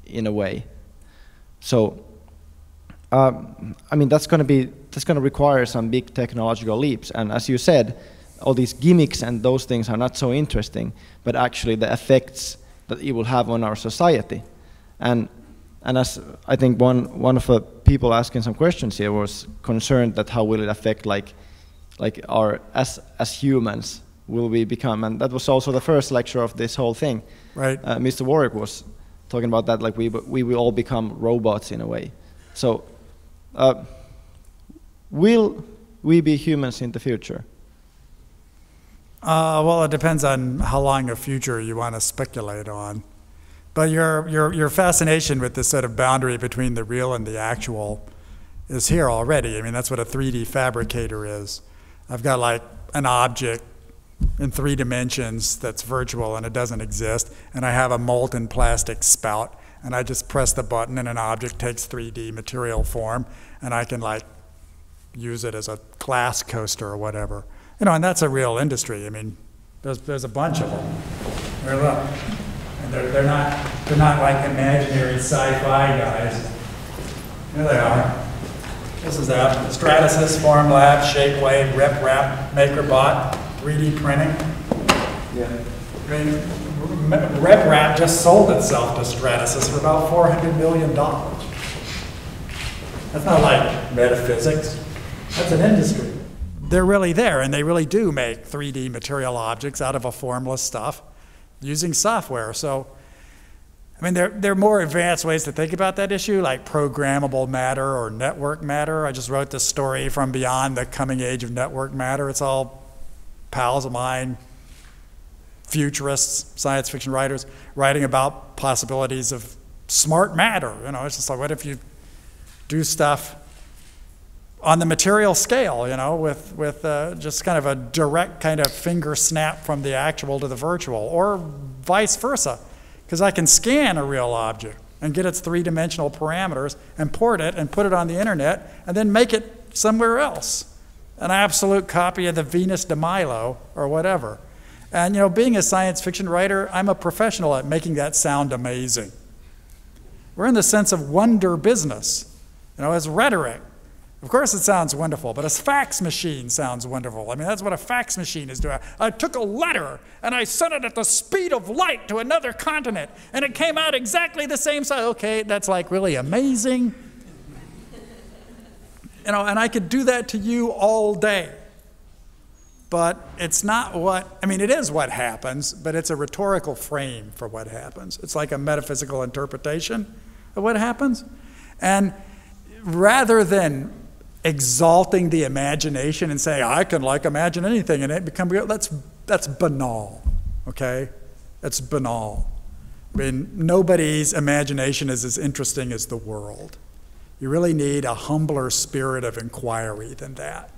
in a way, so I mean that's going to require some big technological leaps. And as you said, all these gimmicks and those things are not so interesting, but actually the effects that it will have on our society. And as I think one of the people asking some questions here was concerned that how will it affect like our as humans will we become, and that was also the first lecture of this whole thing. Right. Mr. Warwick was talking about that, like we will all become robots in a way. So will we be humans in the future? Well, it depends on how long a future you want to speculate on. But your fascination with this sort of boundary between the real and the actual is here already. I mean, that's what a 3D fabricator is. I've got like an object in 3 dimensions that's virtual and it doesn't exist, and I have a molten plastic spout, and I just press the button and an object takes 3D material form, and I can like use it as a glass coaster or whatever. You know, and that's a real industry. I mean, there's a bunch of them. Here, look, and they're not like imaginary sci-fi guys. Here they are. This is Stratasys, Formlabs, Shapewave, RepRap, MakerBot, 3D printing. Yeah. I mean, RepRap just sold itself to Stratasys for about $400 million. That's not like metaphysics. That's an industry. They're really there, and they really do make 3D material objects out of a formless stuff using software. So, I mean, there are more advanced ways to think about that issue, like programmable matter or network matter. I just wrote this story from beyond the coming age of network matter. It's all pals of mine, futurists, science fiction writers, writing about possibilities of smart matter. You know, it's just like, what if you do stuff on the material scale, you know, with just kind of a direct kind of finger snap from the actual to the virtual, or vice versa, because I can scan a real object and get its 3-dimensional parameters and port it and put it on the internet and then make it somewhere else, an absolute copy of the Venus de Milo or whatever. And, you know, being a science fiction writer, I'm a professional at making that sound amazing. We're in the sense of wonder business, you know, as rhetoric. Of course it sounds wonderful, but a fax machine sounds wonderful. I mean, that's what a fax machine is doing. I took a letter and I sent it at the speed of light to another continent, and it came out exactly the same size. Okay, that's like really amazing. you know, and I could do that to you all day. But it's not what, I mean, it is what happens, but it's a rhetorical frame for what happens. It's like a metaphysical interpretation of what happens. And rather than exalting the imagination and saying, I can like imagine anything and it become real, that's banal, okay? That's banal. I mean, nobody's imagination is as interesting as the world. You really need a humbler spirit of inquiry than that.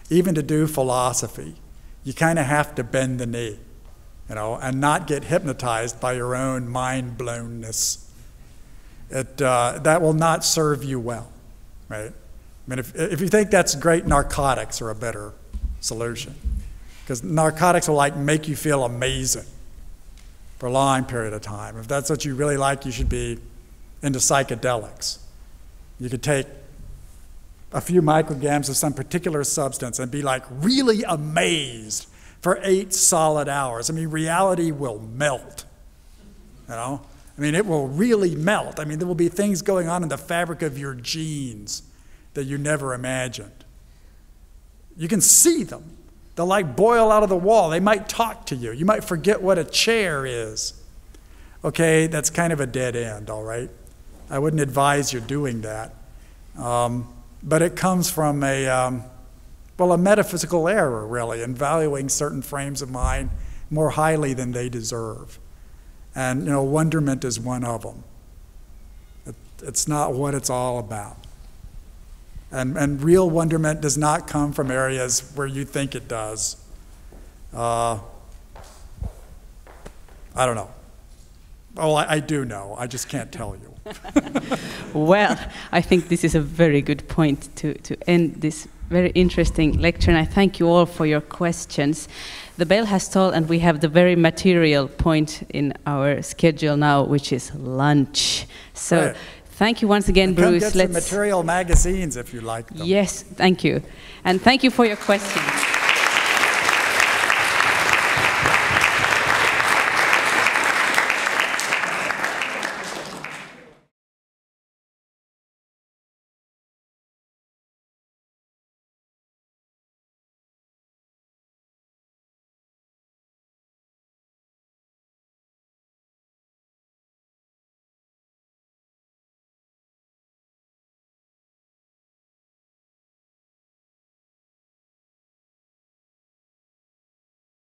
Even to do philosophy, you kind of have to bend the knee, you know, and not get hypnotized by your own mind-blownness. That will not serve you well, right? I mean, if you think that's great, narcotics are a better solution. Because narcotics will like make you feel amazing for a long period of time. If that's what you really like, you should be into psychedelics. You could take a few micrograms of some particular substance and be like really amazed for 8 solid hours. I mean, reality will melt, you know? I mean, it will really melt. I mean, there will be things going on in the fabric of your genes that you never imagined. You can see them. They'll like boil out of the wall. They might talk to you. You might forget what a chair is. Okay, that's kind of a dead end, all right? I wouldn't advise you doing that. But it comes from a metaphysical error, really, in valuing certain frames of mind more highly than they deserve. And, you know, wonderment is one of them. It's not what it's all about. And real wonderment does not come from areas where you think it does. I don't know. Oh, I do know. I just can't tell you. Well, I think this is a very good point to end this very interesting lecture, and I thank you all for your questions. The bell has tolled, and we have the very material point in our schedule now, which is lunch. So right. Thank you once again, and Bruce. Come get some material magazines if you like them. Yes, thank you. And thank you for your questions.